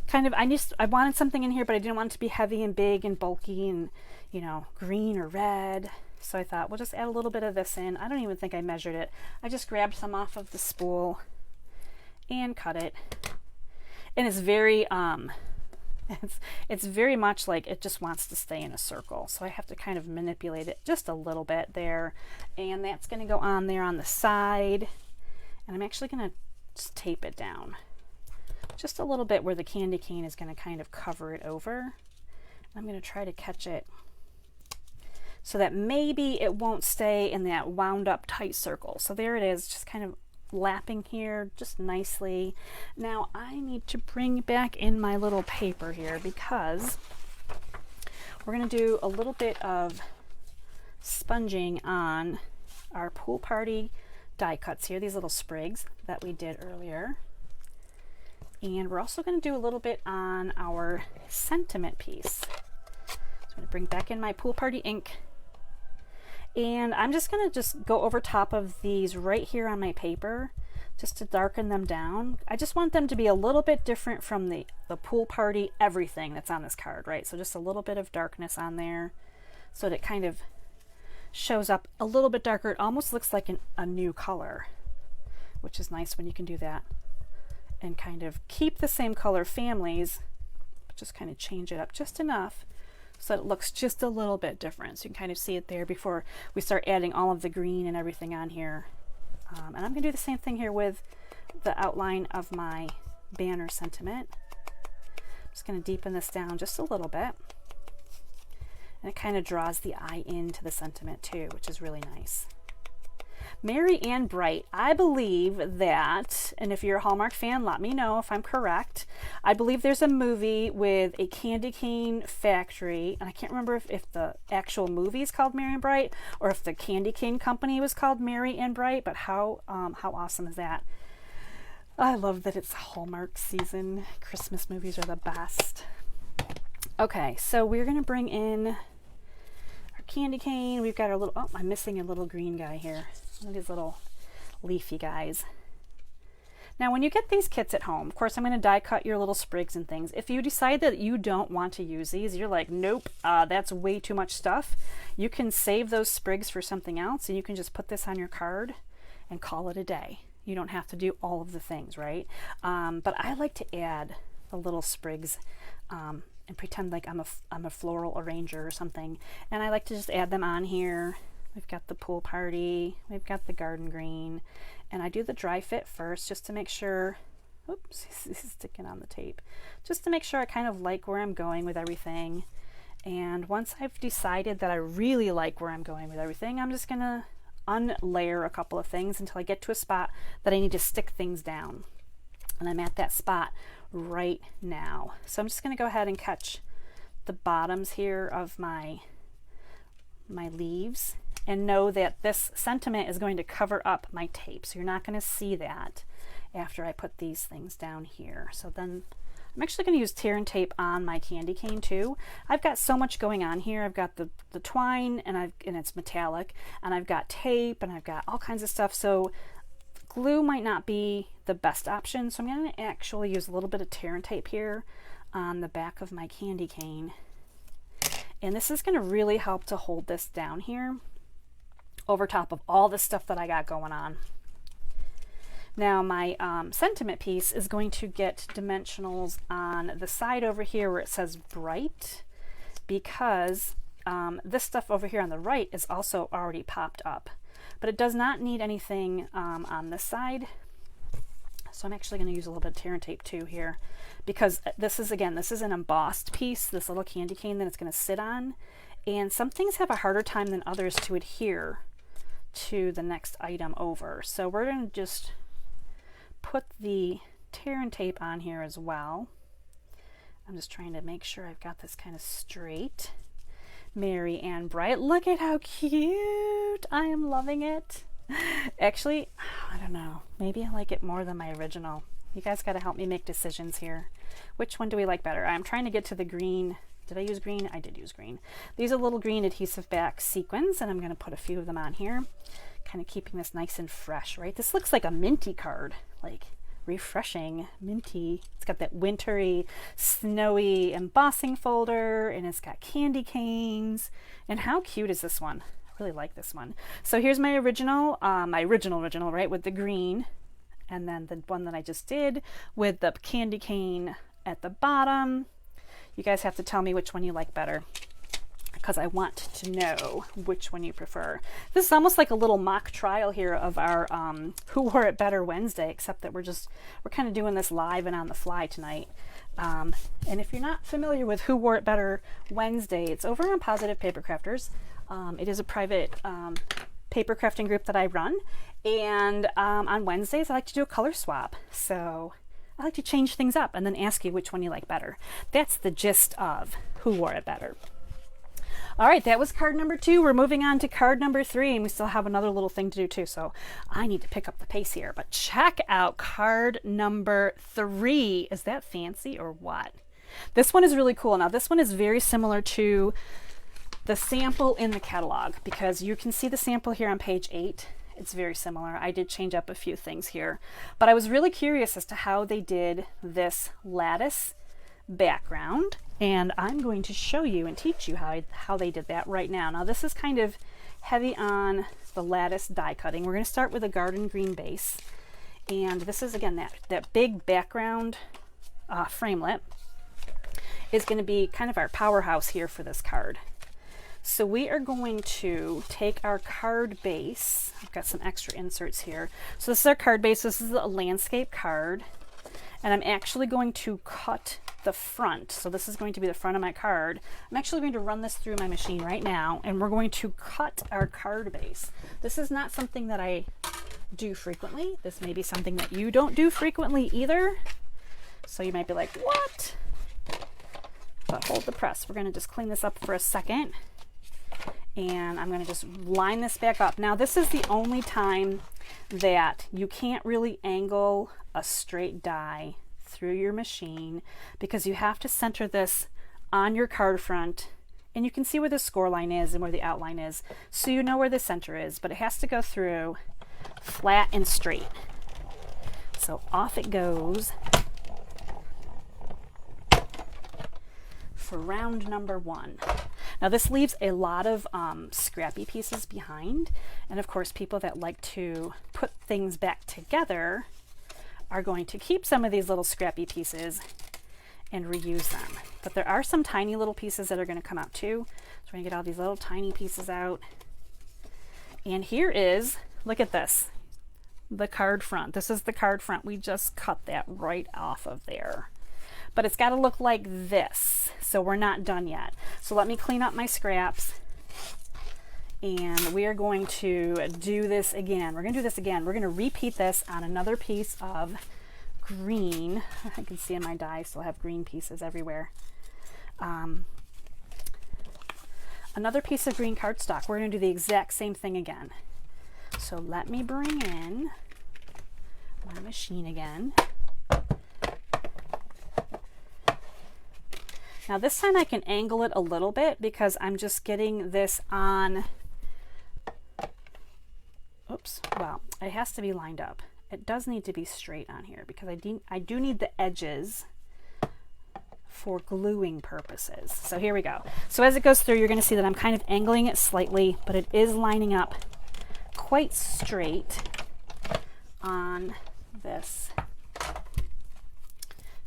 kind of, I wanted something in here, but I didn't want it to be heavy and big and bulky and, you know, green or red. So I thought we'll just add a little bit of this in. I don't even think I measured it. I just grabbed some off of the spool and cut it. And it's very it's very much like it just wants to stay in a circle, so I have to kind of manipulate it just a little bit there, and that's going to go on there on the side. And I'm actually going to just tape it down just a little bit where the candy cane is going to kind of cover it over. I'm going to try to catch it so that maybe it won't stay in that wound up tight circle. So there it is, just kind of lapping here just nicely. Now I need to bring back in my little paper here, because we're going to do a little bit of sponging on our Pool Party die cuts here, these little sprigs that we did earlier. And we're also going to do a little bit on our sentiment piece. So I'm going to bring back in my Pool Party ink. And I'm just going to go over top of these right here on my paper just to darken them down. I just want them to be a little bit different from the Pool Party everything that's on this card, right? So just a little bit of darkness on there so that it kind of shows up a little bit darker. It almost looks like a new color, which is nice when you can do that and kind of keep the same color families, but just kind of change it up just enough so that it looks just a little bit different. So you can kind of see it there before we start adding all of the green and everything on here. And I'm going to do the same thing here with the outline of my banner sentiment. I'm just going to deepen this down just a little bit. And it kind of draws the eye into the sentiment too, which is really nice. Merry and Bright. I believe that, and if you're a Hallmark fan, let me know if I'm correct. I believe there's a movie with a candy cane factory, and I can't remember if the actual movie is called Merry and Bright or if the candy cane company was called Merry and Bright, but how awesome is that? I love that it's Hallmark season. Christmas movies are the best. Okay, so we're going to bring in our candy cane. We've got our little, oh, I'm missing a little green guy here. One of these little leafy guys. Now when you get these kits at home, of course I'm going to die cut your little sprigs and things. If you decide that you don't want to use these, you're like, nope, that's way too much stuff, you can save those sprigs for something else, and you can just put this on your card and call it a day. You don't have to do all of the things, right? But I like to add the little sprigs and pretend like I'm a floral arranger or something, and I like to just add them on here. We've got the Pool Party, we've got the garden green, and I do the dry fit first just to make sure, oops, this is sticking on the tape, just to make sure I kind of like where I'm going with everything. And once I've decided that I really like where I'm going with everything, I'm just going to unlayer a couple of things until I get to a spot that I need to stick things down. And I'm at that spot right now. So I'm just going to go ahead and catch the bottoms here of my leaves, and know that this sentiment is going to cover up my tape, so you're not going to see that after I put these things down here. So then I'm actually going to use tear and tape on my candy cane too. I've got so much going on here. I've got the twine, and it's metallic, and I've got tape, and I've got all kinds of stuff, so glue might not be the best option. So I'm going to actually use a little bit of tear and tape here on the back of my candy cane. And this is going to really help to hold this down here over top of all the stuff that I got going on. Now my sentiment piece is going to get dimensionals on the side over here where it says Bright, because this stuff over here on the right is also already popped up, but it does not need anything on this side. So I'm actually going to use a little bit of tear and tape too here, because this is, again, this is an embossed piece, this little candy cane that it's going to sit on. And some things have a harder time than others to adhere to the next item over. So we're going to just put the tear and tape on here as well. I'm just trying to make sure I've got this kind of straight. Merry and bright. Look at how cute. I am loving it. Actually, I don't know. Maybe I like it more than my original. You guys got to help me make decisions here. Which one do we like better? I'm trying to get to the green. Did I use green? I did use green. These are little green adhesive back sequins, and I'm going to put a few of them on here, kind of keeping this nice and fresh, right? This looks like a minty card, like refreshing, minty. It's got that wintry, snowy embossing folder, and it's got candy canes. And how cute is this one? I really like this one. So here's my original, right, with the green, and then the one that I just did with the candy cane at the bottom. You guys have to tell me which one you like better, because I want to know which one you prefer. This is almost like a little mock trial here of our Who Wore It Better Wednesday, except that we're kind of doing this live and on the fly tonight. And if you're not familiar with Who Wore It Better Wednesday, it's over on Positive Paper Crafters. It is a private paper crafting group that I run, and on Wednesdays I like to do a color swap. So I like to change things up and then ask you which one you like better. That's the gist of Who Wore It Better. All right, that was card number 2. We're moving on to card number 3, and we still have another little thing to do too, so I need to pick up the pace here. But check out card number 3. Is that fancy or what? This one is really cool. Now, this one is very similar to the sample in the catalog, because you can see the sample here on page 8. It's very similar. I did change up a few things here, but I was really curious as to how they did this lattice background, and I'm going to show you and teach you how they did that right now. Now this is kind of heavy on the lattice die cutting. We're going to start with a garden green base, and this is, again, that big background framelit is going to be kind of our powerhouse here for this card. So we are going to take our card base. I've got some extra inserts here. So this is our card base. This is a landscape card, and I'm actually going to cut the front. So this is going to be the front of my card. I'm actually going to run this through my machine right now, and we're going to cut our card base. This is not something that I do frequently. This may be something that you don't do frequently either. So you might be like, what? But hold the press. We're going to just clean this up for a second. And I'm going to just line this back up. Now this is the only time that you can't really angle a straight die through your machine, because you have to center this on your card front, and you can see where the score line is and where the outline is, so you know where the center is, but it has to go through flat and straight. So off it goes for round number 1. Now this leaves a lot of scrappy pieces behind, and of course people that like to put things back together are going to keep some of these little scrappy pieces and reuse them. But there are some tiny little pieces that are going to come out too. So we're going to get all these little tiny pieces out. And here is, look at this, the card front. This is the card front. We just cut that right off of there. But it's got to look like this. So we're not done yet. So let me clean up my scraps. And we are going to do this again. We're going to do this again. We're going to repeat this on another piece of green. I can see in my die I still have green pieces everywhere. Another piece of green cardstock. We're going to do the exact same thing again. So let me bring in my machine again. Now this time I can angle it a little bit because I'm just getting this on, oops, well, it has to be lined up. It does need to be straight on here because I do need the edges for gluing purposes. So here we go. So as it goes through, you're going to see that I'm kind of angling it slightly, but it is lining up quite straight on this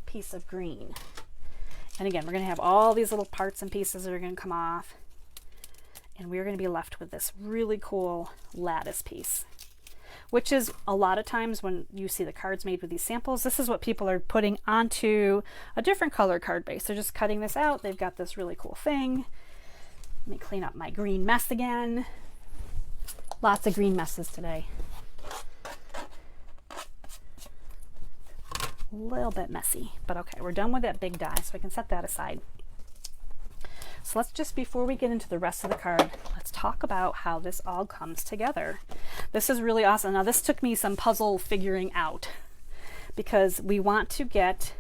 piece of green. And again, we're going to have all these little parts and pieces that are going to come off, and we're going to be left with this really cool lattice piece. which is a lot of times when you see the cards made with these samples, this is what people are putting onto a different color card base. They're just cutting this out. They've got this really cool thing. Let me clean up my green mess again. Lots of green messes today. A little bit messy, but okay, we're done with that big die, so I can set that aside. So let's just, before we get into the rest of the card, let's talk about how this all comes together. This is really awesome. Now this took me some puzzle figuring out, because we want to get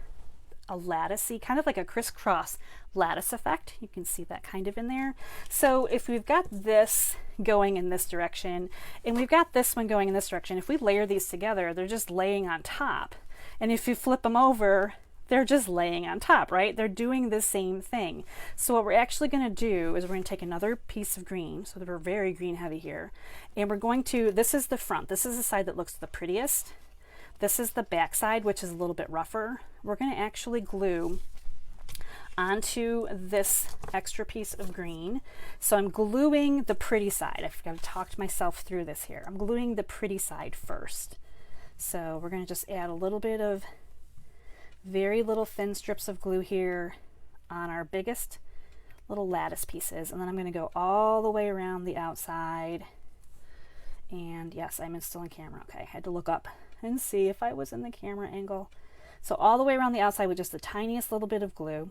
a latticey, kind of like a crisscross lattice effect. You can see that kind of in there. So if we've got this going in this direction, and we've got this one going in this direction, if we layer these together, they're just laying on top. And if you flip them over, they're just laying on top, right? They're doing the same thing. So what we're actually going to do is we're going to take another piece of green, so that we're very green heavy here, and we're going to, this is the front, this is the side that looks the prettiest. This is the back side, which is a little bit rougher. We're going to actually glue onto this extra piece of green. So I'm gluing the pretty side. I've got to talk myself through this here. I'm gluing the pretty side first. So we're going to just add a little bit of very little thin strips of glue here on our biggest little lattice pieces. And then I'm going to go all the way around the outside. And yes, I'm still in camera. Okay, I had to look up and see if I was in the camera angle. So all the way around the outside with just the tiniest little bit of glue.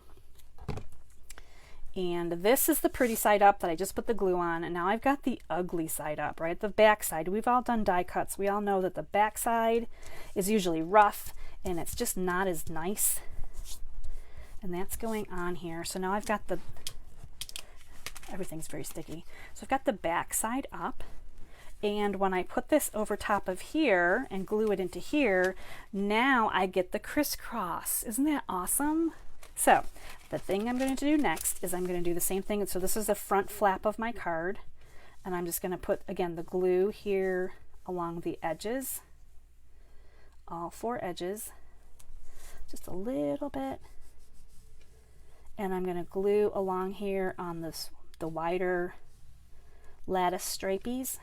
And this is the pretty side up that I just put the glue on, and now I've got the ugly side up, right? The back side. We've all done die cuts. We all know that the back side is usually rough and it's just not as nice. And that's going on here. So now I've got the, everything's very sticky. So I've got the back side up. And when I put this over top of here and glue it into here, now I get the crisscross. Isn't that awesome? So the thing I'm going to do next is I'm going to do the same thing. So this is the front flap of my card, and I'm just going to put, again, the glue here along the edges, all 4 edges, just a little bit. And I'm going to glue along here on this, the wider lattice stripies.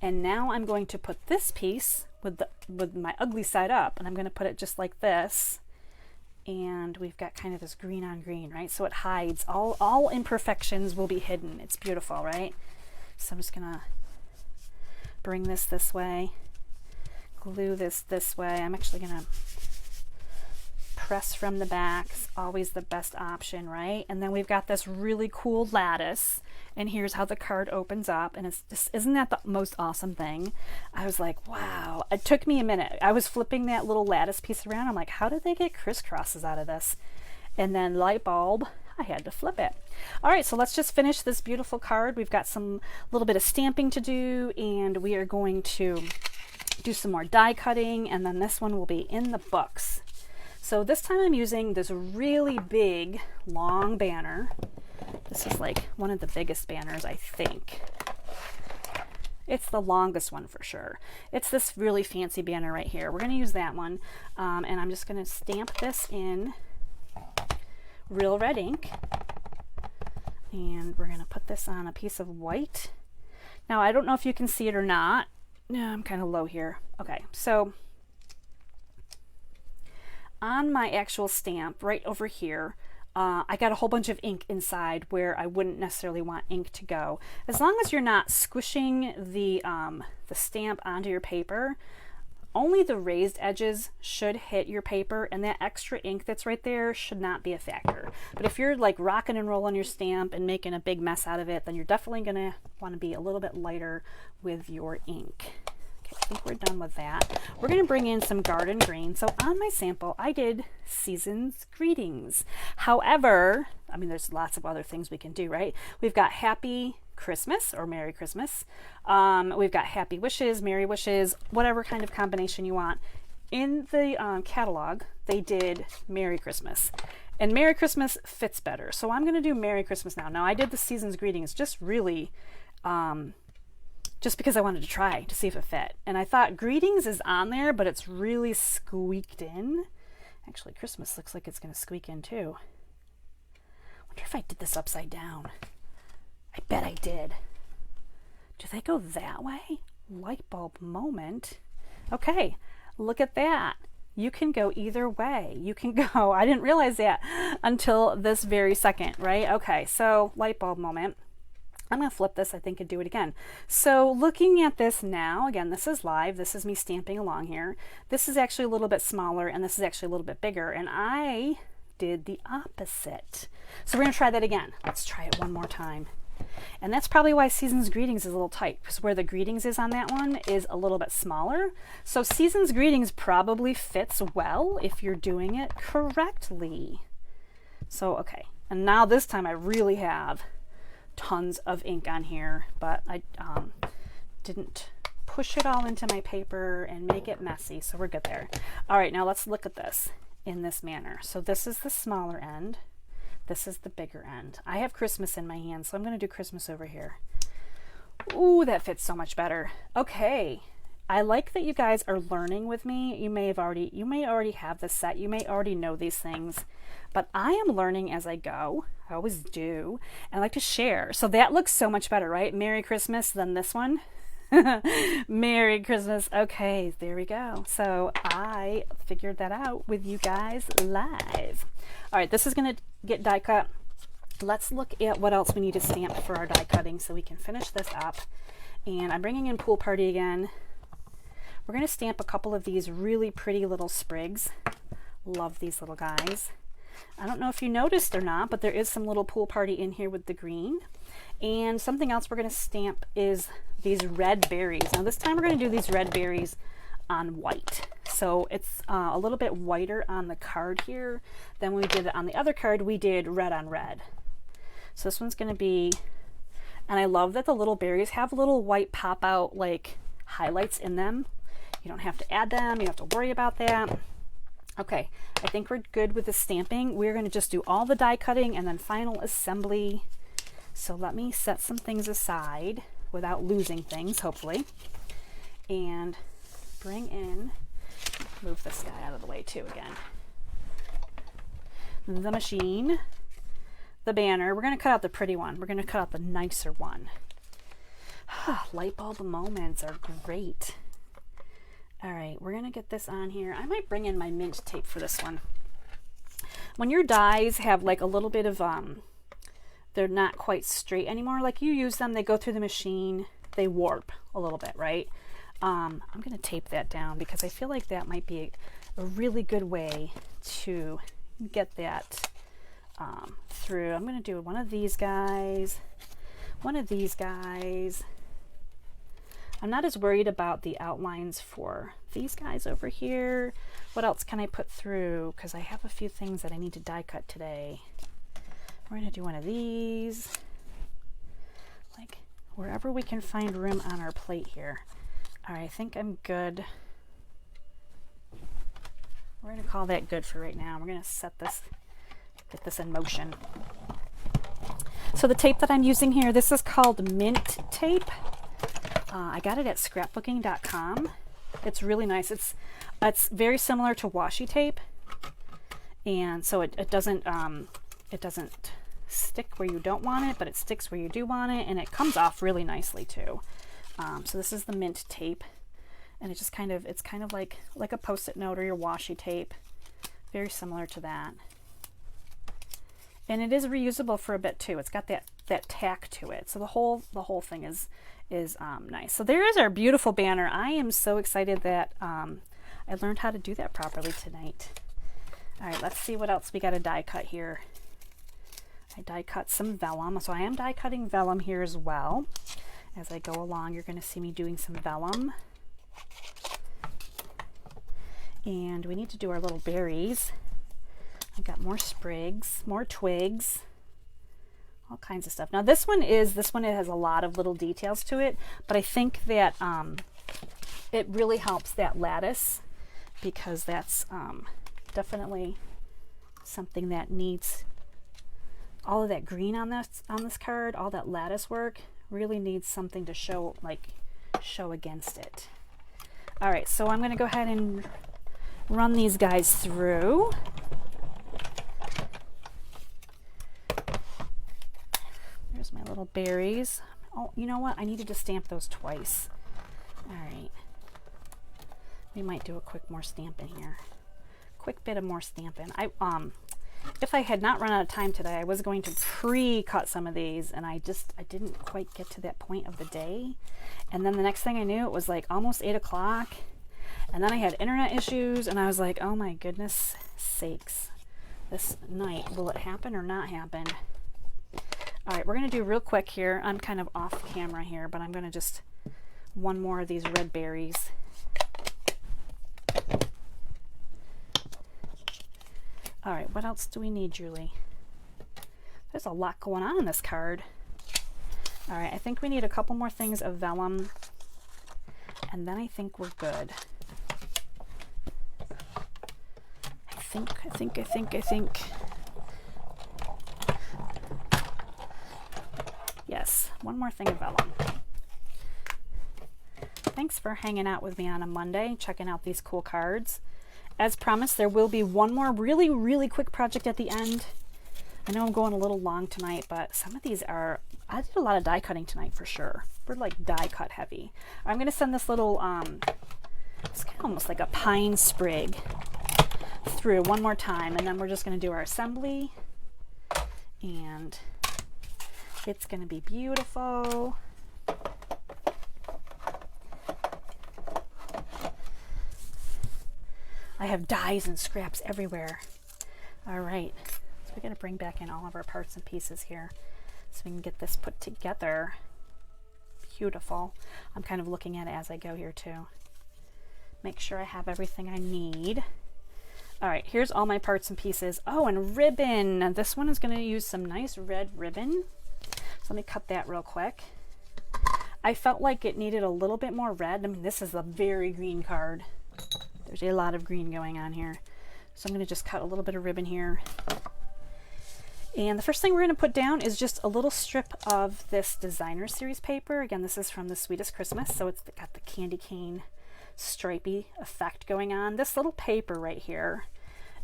And now I'm going to put this piece with my ugly side up, and I'm going to put it just like this. And we've got kind of this green on green, right? So it hides, all imperfections will be hidden. It's beautiful, right? So I'm just gonna bring this way, glue this way. I'm actually gonna press from the back. It's always the best option, right? And then we've got this really cool lattice, and here's how the card opens up, and it's just, isn't that the most awesome thing? I was like, wow. It took me a minute. I was flipping that little lattice piece around. I'm like, how did they get crisscrosses out of this? And then light bulb, I had to flip it. All right, so let's just finish this beautiful card. We've got some little bit of stamping to do, and we are going to do some more die cutting, and then this one will be in the books. So this time I'm using this really big, long banner. This is like one of the biggest banners, I think. It's the longest one for sure. It's this really fancy banner right here. We're going to use that one. And I'm just going to stamp this in real red ink. And we're going to put this on a piece of white. Now, I don't know if you can see it or not. No, I'm kind of low here. Okay, so on my actual stamp right over here, I got a whole bunch of ink inside where I wouldn't necessarily want ink to go. As long as you're not squishing the stamp onto your paper, only the raised edges should hit your paper, and that extra ink that's right there should not be a factor. But if you're like rocking and rolling your stamp and making a big mess out of it, then you're definitely going to want to be a little bit lighter with your ink. Okay, I think we're done with that. We're going to bring in some garden green. So on my sample, I did Season's Greetings. However, I mean, there's lots of other things we can do, right? We've got Happy Christmas or Merry Christmas. We've got Happy Wishes, Merry Wishes, whatever kind of combination you want. In the catalog, they did Merry Christmas. And Merry Christmas fits better. So I'm going to do Merry Christmas now. Now, I did the Season's Greetings just really... just because I wanted to try to see if it fit. And I thought Greetings is on there, but it's really squeaked in. Actually, Christmas looks like it's going to squeak in too. Wonder if I did this upside down. I bet I did. Do they go that way? light bulb moment. Okay, look at that. You can go either way. You can go, I didn't realize that until this very second, right? Okay, so light bulb moment. I'm going to flip this, I think, and do it again. So looking at this now, again, this is live. This is me stamping along here. This is actually a little bit smaller, and this is actually a little bit bigger, and I did the opposite. So we're going to try that again. Let's try it one more time. And that's probably why Season's Greetings is a little tight, because where the greetings is on that one is a little bit smaller. So Season's Greetings probably fits well if you're doing it correctly. So, okay. And now this time I really have tons of ink on here, but I didn't push it all into my paper and make it messy, so we're good there. All right, now let's look at this in this manner. So this is the smaller end. This is the bigger end. I have Christmas in my hand, so I'm going to do Christmas over here. Ooh, that fits so much better. Okay. I like that you guys are learning with me. You may already have this set. You may already know these things, but I am learning as I go. I always do. And I like to share. So that looks so much better, right? Merry Christmas than this one. Merry Christmas. Okay, there we go. So I figured that out with you guys live. All right, this is going to get die cut. Let's look at what else we need to stamp for our die cutting so we can finish this up. And I'm bringing in Pool Party again. We're going to stamp a couple of these really pretty little sprigs. Love these little guys. I don't know if you noticed or not, but there is some little Pool Party in here with the green. And something else we're going to stamp is these red berries. Now this time we're going to do these red berries on white. So it's a little bit whiter on the card here than we did it on the other card. We did red on red. So this one's going to be, and I love that the little berries have little white pop out like highlights in them. You don't have to add them. You don't have to worry about that. Okay, I think we're good with the stamping. We're going to just do all the die cutting and then final assembly. So let me set some things aside without losing things, hopefully. And bring in, move this guy out of the way too again. The machine, the banner. We're going to cut out the pretty one. We're going to cut out the nicer one. Light bulb moments are great. All right, we're going to get this on here. I might bring in my mint tape for this one. When your dies have like a little bit of, they're not quite straight anymore, like you use them, they go through the machine, they warp a little bit, right? I'm going to tape that down because I feel like that might be a really good way to get that through. I'm going to do one of these guys, one of these guys. I'm not as worried about the outlines for these guys over here. What else can I put through? Because I have a few things that I need to die cut today. We're going to do one of these. Like wherever we can find room on our plate here. All right, I think I'm good. We're going to call that good for right now. We're going to set this, get this in motion. So the tape that I'm using here, this is called mint tape. I got it at scrapbooking.com. It's really nice. It's very similar to washi tape, and so it doesn't stick where you don't want it, but it sticks where you do want it, and it comes off really nicely too. So this is the mint tape, and it's kind of like a Post-it note or your washi tape, very similar to that. And it is reusable for a bit too. It's got that tack to it, so the whole thing is nice. So there is our beautiful banner. I am so excited that I learned how to do that properly tonight. All right, let's see what else we got to die cut here. I die cut some vellum, so I am die cutting vellum here as well. As I go along, you're going to see me doing some vellum. And we need to do our little berries. I got more sprigs, more twigs, all kinds of stuff. Now this one it has a lot of little details to it, but I think that it really helps that lattice, because that's definitely something that needs all of that green on this card. All that lattice work really needs something to show against it. All right, so I'm going to go ahead and run these guys through. There's my little berries. Oh, you know what? I needed to stamp those twice. All right. We might do a quick more stamping here. Quick bit of more stamping. If I had not run out of time today, I was going to pre-cut some of these, and I didn't quite get to that point of the day. And then the next thing I knew, it was like almost 8 o'clock, and then I had internet issues, and I was like, oh my goodness sakes, this night, will it happen or not happen? All right, we're gonna do real quick here. I'm kind of off camera here, but I'm gonna just one more of these red berries. All right, what else do we need, Julie? There's a lot going on in this card. All right, I think we need a couple more things of vellum, and then I think we're good. I think. Yes, one more thing of vellum. Thanks for hanging out with me on a Monday, checking out these cool cards. As promised, there will be one more really, really quick project at the end. I know I'm going a little long tonight, but some of these are, I did a lot of die cutting tonight for sure. We're like die cut heavy. I'm going to send this little, it's kind of almost like a pine sprig through one more time, and then we're just going to do our assembly, and it's going to be beautiful. I have dies and scraps everywhere. All right, so we got to bring back in all of our parts and pieces here so we can get this put together. Beautiful. I'm kind of looking at it as I go here too. Make sure I have everything I need. All right, here's all my parts and pieces. Oh, and ribbon. This one is going to use some nice red ribbon. So let me cut that real quick. I felt like it needed a little bit more red. I mean, this is a very green card. There's a lot of green going on here. So I'm going to just cut a little bit of ribbon here. And the first thing we're going to put down is just a little strip of this designer series paper. Again, this is from the Sweetest Christmas, so it's got the candy cane stripey effect going on. This little paper right here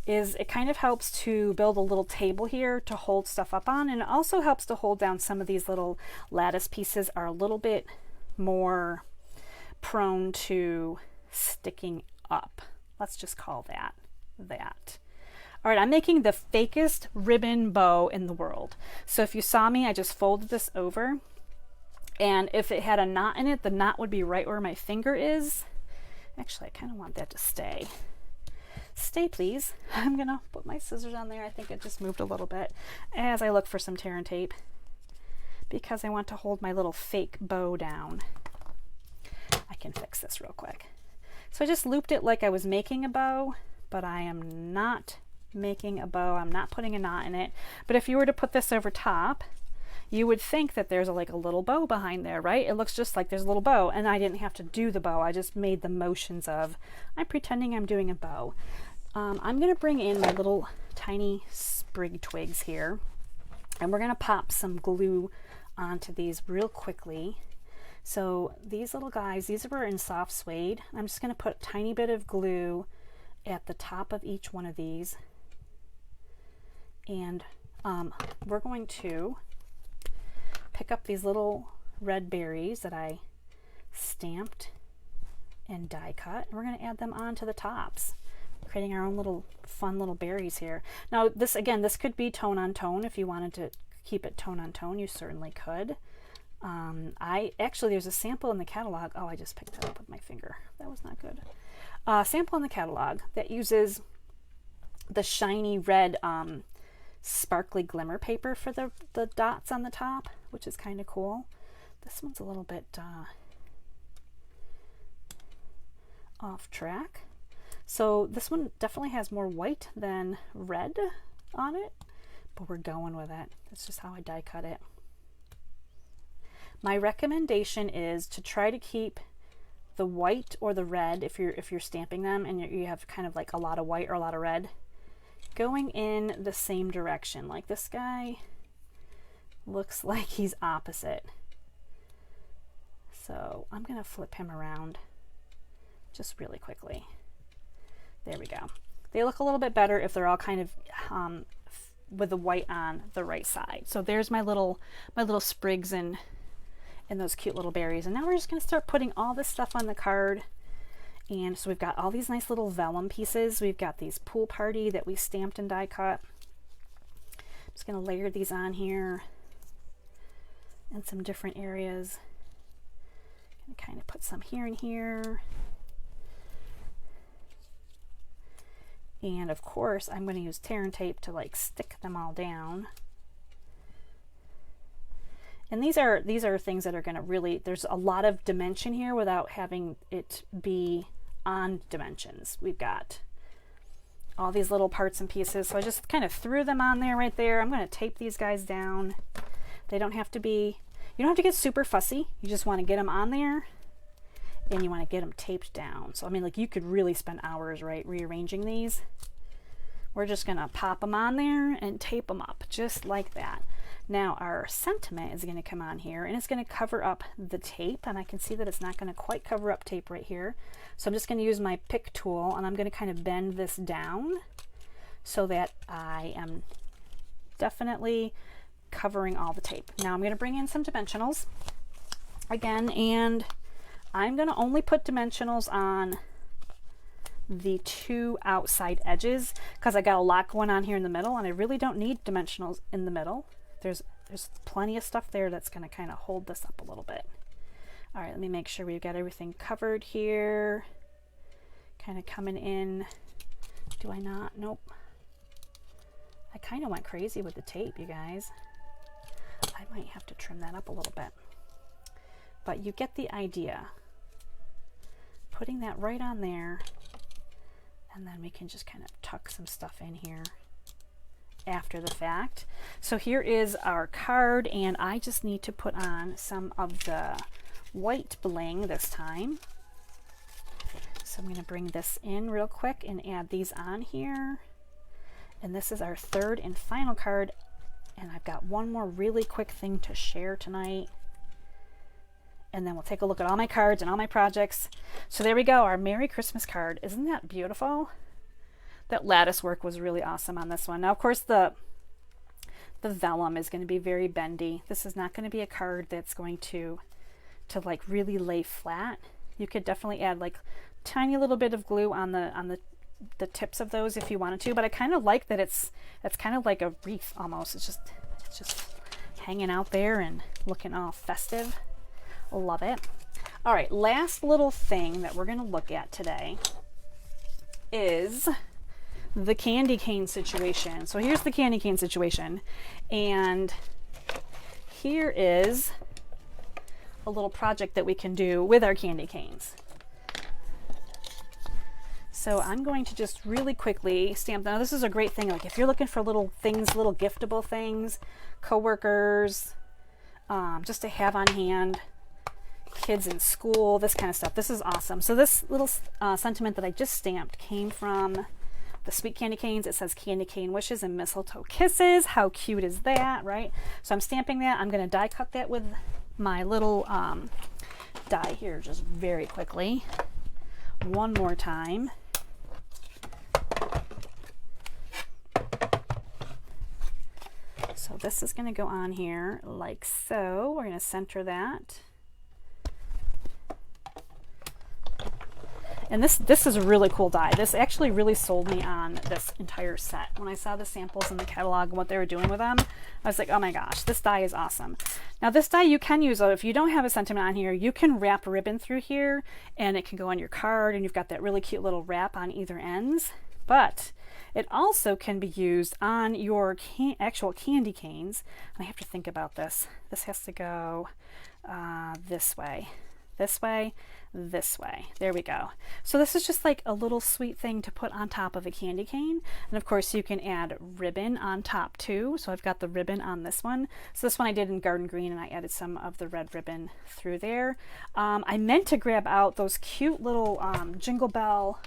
it kind of helps to build a little table here to hold stuff up on, and it also helps to hold down some of these little lattice pieces are a little bit more prone to sticking up. Let's just call that. All right, I'm making the fakest ribbon bow in the world. So if you saw me, I just folded this over, and if it had a knot in it, the knot would be right where my finger is. Actually, I kind of want that to stay. Stay, please. I'm gonna put my scissors on there. I think it just moved a little bit as I look for some tear and tape because I want to hold my little fake bow down. I can fix this real quick. So I just looped it like I was making a bow, but I am not making a bow. I'm not putting a knot in it. But if you were to put this over top, you would think that there's like a little bow behind there, right? It looks just like there's a little bow, and I didn't have to do the bow. I just made the motions of, I'm pretending I'm doing a bow. I'm gonna bring in my little tiny sprig twigs here, and we're gonna pop some glue onto these real quickly. So these little guys, these were in soft suede. I'm just gonna put a tiny bit of glue at the top of each one of these, and we're going to pick up these little red berries that I stamped and die cut, and we're going to add them onto the tops, creating our own little fun little berries here. Now this, again, this could be tone on tone. If you wanted to keep it tone on tone, you certainly could. There's a sample in the catalog. Oh, I just picked that up with my finger. That was not good. Sample in the catalog that uses the shiny red sparkly glimmer paper for the dots on the top, which is kind of cool. This one's a little bit off track. So this one definitely has more white than red on it, but we're going with it. That's just how I die cut it. My recommendation is to try to keep the white or the red, if you're stamping them and you have kind of like a lot of white or a lot of red, going in the same direction. Like this guy looks like he's opposite. So I'm gonna flip him around just really quickly. There we go. They look a little bit better if they're all kind of with the white on the right side. So there's my little sprigs and and those cute little berries. And now we're just going to start putting all this stuff on the card. And so we've got all these nice little vellum pieces. We've got these pool party that we stamped and die cut. I'm just going to layer these on here in some different areas. I'm going to kind of put some here and here. And of course, I'm going to use tear and tape to like stick them all down. And these are things that are going to really, there's a lot of dimension here without having it be on dimensions. We've got all these little parts and pieces. So I just kind of threw them on there right there. I'm going to tape these guys down. They don't have to be, you don't have to get super fussy. You just want to get them on there and you want to get them taped down. So I mean, like, you could really spend hours, right, rearranging these. We're just going to pop them on there and tape them up just like that. Now our sentiment is going to come on here and it's going to cover up the tape, and I can see that it's not going to quite cover up tape right here. So I'm just going to use my pick tool and I'm going to kind of bend this down so that I am definitely covering all the tape. Now I'm going to bring in some dimensionals again, and I'm going to only put dimensionals on the two outside edges because I got a lot going on here in the middle and I really don't need dimensionals in the middle. There's plenty of stuff there that's going to kind of hold this up a little bit. All right, let me make sure we've got everything covered here. Kind of coming in. Do I not? Nope. I kind of went crazy with the tape, you guys. I might have to trim that up a little bit. But you get the idea. Putting that right on there, and then we can just kind of tuck some stuff in here after the fact. So here is our card, and I just need to put on some of the white bling this time. So I'm going to bring this in real quick and add these on here. And this is our third and final card, and I've got one more really quick thing to share tonight. And then we'll take a look at all my cards and all my projects. So there we go, our Merry Christmas card. Isn't that beautiful? That lattice work was really awesome on this one. Now, of course, the vellum is going to be very bendy. This is not going to be a card that's going to like really lay flat. You could definitely add like tiny little bit of glue on the tips of those if you wanted to. But I kind of like that it's kind of like a wreath almost. It's just hanging out there and looking all festive. Love it. All right, last little thing that we're going to look at today is the candy cane situation. So here's the candy cane situation, and here is a little project that we can do with our candy canes. So I'm going to just really quickly stamp. Now this is a great thing, like if you're looking for little things, little giftable things, coworkers, just to have on hand, kids in school, this kind of stuff. This is awesome. So this little sentiment that I just stamped came from the Sweet Candy Canes. It says candy cane wishes and mistletoe kisses. How cute is that, right? So I'm stamping that. I'm going to die cut that with my little die here just very quickly. One more time. So this is going to go on here like so. We're going to center that. And this is a really cool die. This actually really sold me on this entire set. When I saw the samples in the catalog and what they were doing with them, I was like, oh my gosh, this die is awesome. Now this die you can use, if you don't have a sentiment on here, you can wrap ribbon through here and it can go on your card, and you've got that really cute little wrap on either ends. But it also can be used on your actual candy canes. And I have to think about this. This has to go this way, this way, this way. There we go. So this is just like a little sweet thing to put on top of a candy cane. And of course you can add ribbon on top too. So I've got the ribbon on this one. So this one I did in garden green, and I added some of the red ribbon through there. I meant to grab out those cute little Jingle Bell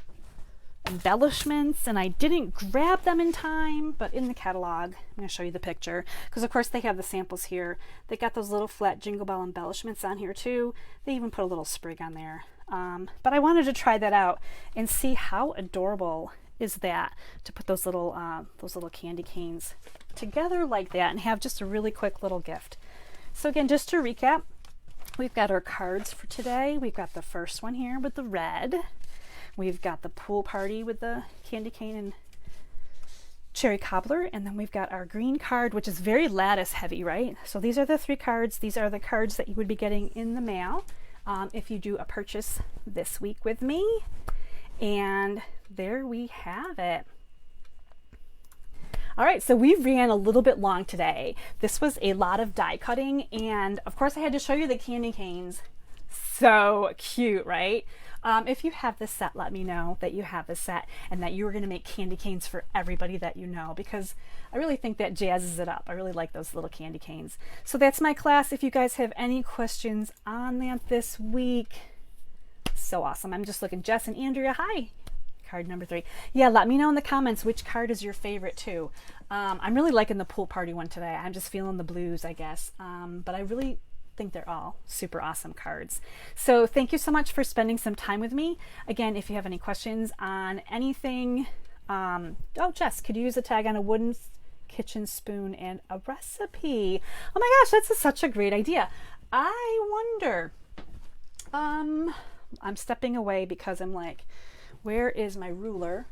embellishments, and I didn't grab them in time, but in the catalog, I'm going to show you the picture, because of course they have the samples here. They got those little flat Jingle Bell embellishments on here too. They even put a little sprig on there. But I wanted to try that out and see how adorable is that to put those little candy canes together like that and have just a really quick little gift. So again, just to recap, We've got our cards for today. We've got the first one here with the red. We've got the pool party with the candy cane and cherry cobbler, and then we've got our green card, which is very lattice heavy, right? So these are the 3 cards. These are the cards that you would be getting in the mail if you do a purchase this week with me. And there we have it. All right, so we ran a little bit long today. This was a lot of die cutting, and of course I had to show you the candy canes. So cute, right? If you have this set, let me know that you have this set and that you are going to make candy canes for everybody that you know, because I really think that jazzes it up. I really like those little candy canes. So that's my class. If you guys have any questions on that this week, so awesome. I'm just looking. Jess and Andrea, hi. Card number 3. Yeah, let me know in the comments which card is your favorite too. I'm really liking the pool party one today. I'm just feeling the blues, I guess. But I really think they're all super awesome cards. So thank you so much for spending some time with me. Again, if you have any questions on anything, oh, Jess, could you use a tag on a wooden kitchen spoon and a recipe? Oh my gosh, that's such a great idea. I wonder, I'm stepping away because I'm like, where is my ruler?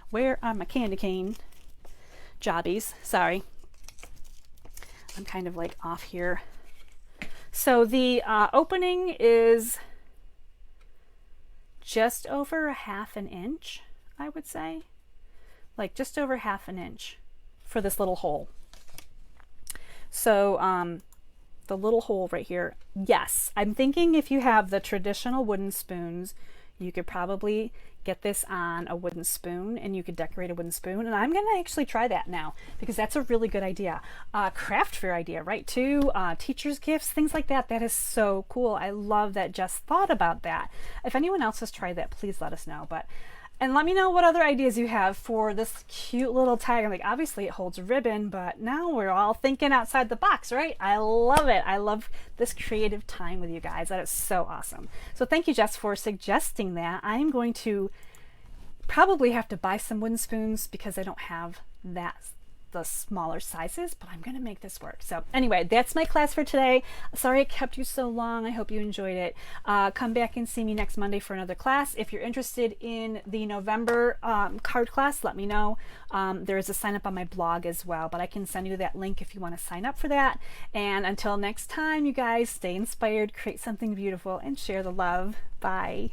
Where are my candy cane jobbies? Sorry. I'm kind of like off here. So the opening is just over 1/2 inch, I would say. Like just over 1/2 inch for this little hole. So the little hole right here, yes. I'm thinking if you have the traditional wooden spoons, you could probably get this on a wooden spoon and you could decorate a wooden spoon. And I'm going to actually try that now because that's a really good idea. Craft fair idea, right? Too. Teacher's gifts, things like that. That is so cool. I love that Jess thought about that. If anyone else has tried that, please let us know. And let me know what other ideas you have for this cute little tag. I'm like, obviously it holds ribbon, but now we're all thinking outside the box, right? I love it. I love this creative time with you guys. That is so awesome. So thank you, Jess, for suggesting that. I'm going to probably have to buy some wooden spoons because I don't have the smaller sizes, but I'm going to make this work. So anyway, that's my class for today. Sorry I kept you so long. I hope you enjoyed it. Come back and see me next Monday for another class. If you're interested in the November card class, let me know. There is a sign up on my blog as well, but I can send you that link if you want to sign up for that. And until next time, you guys, stay inspired, create something beautiful, and share the love. Bye.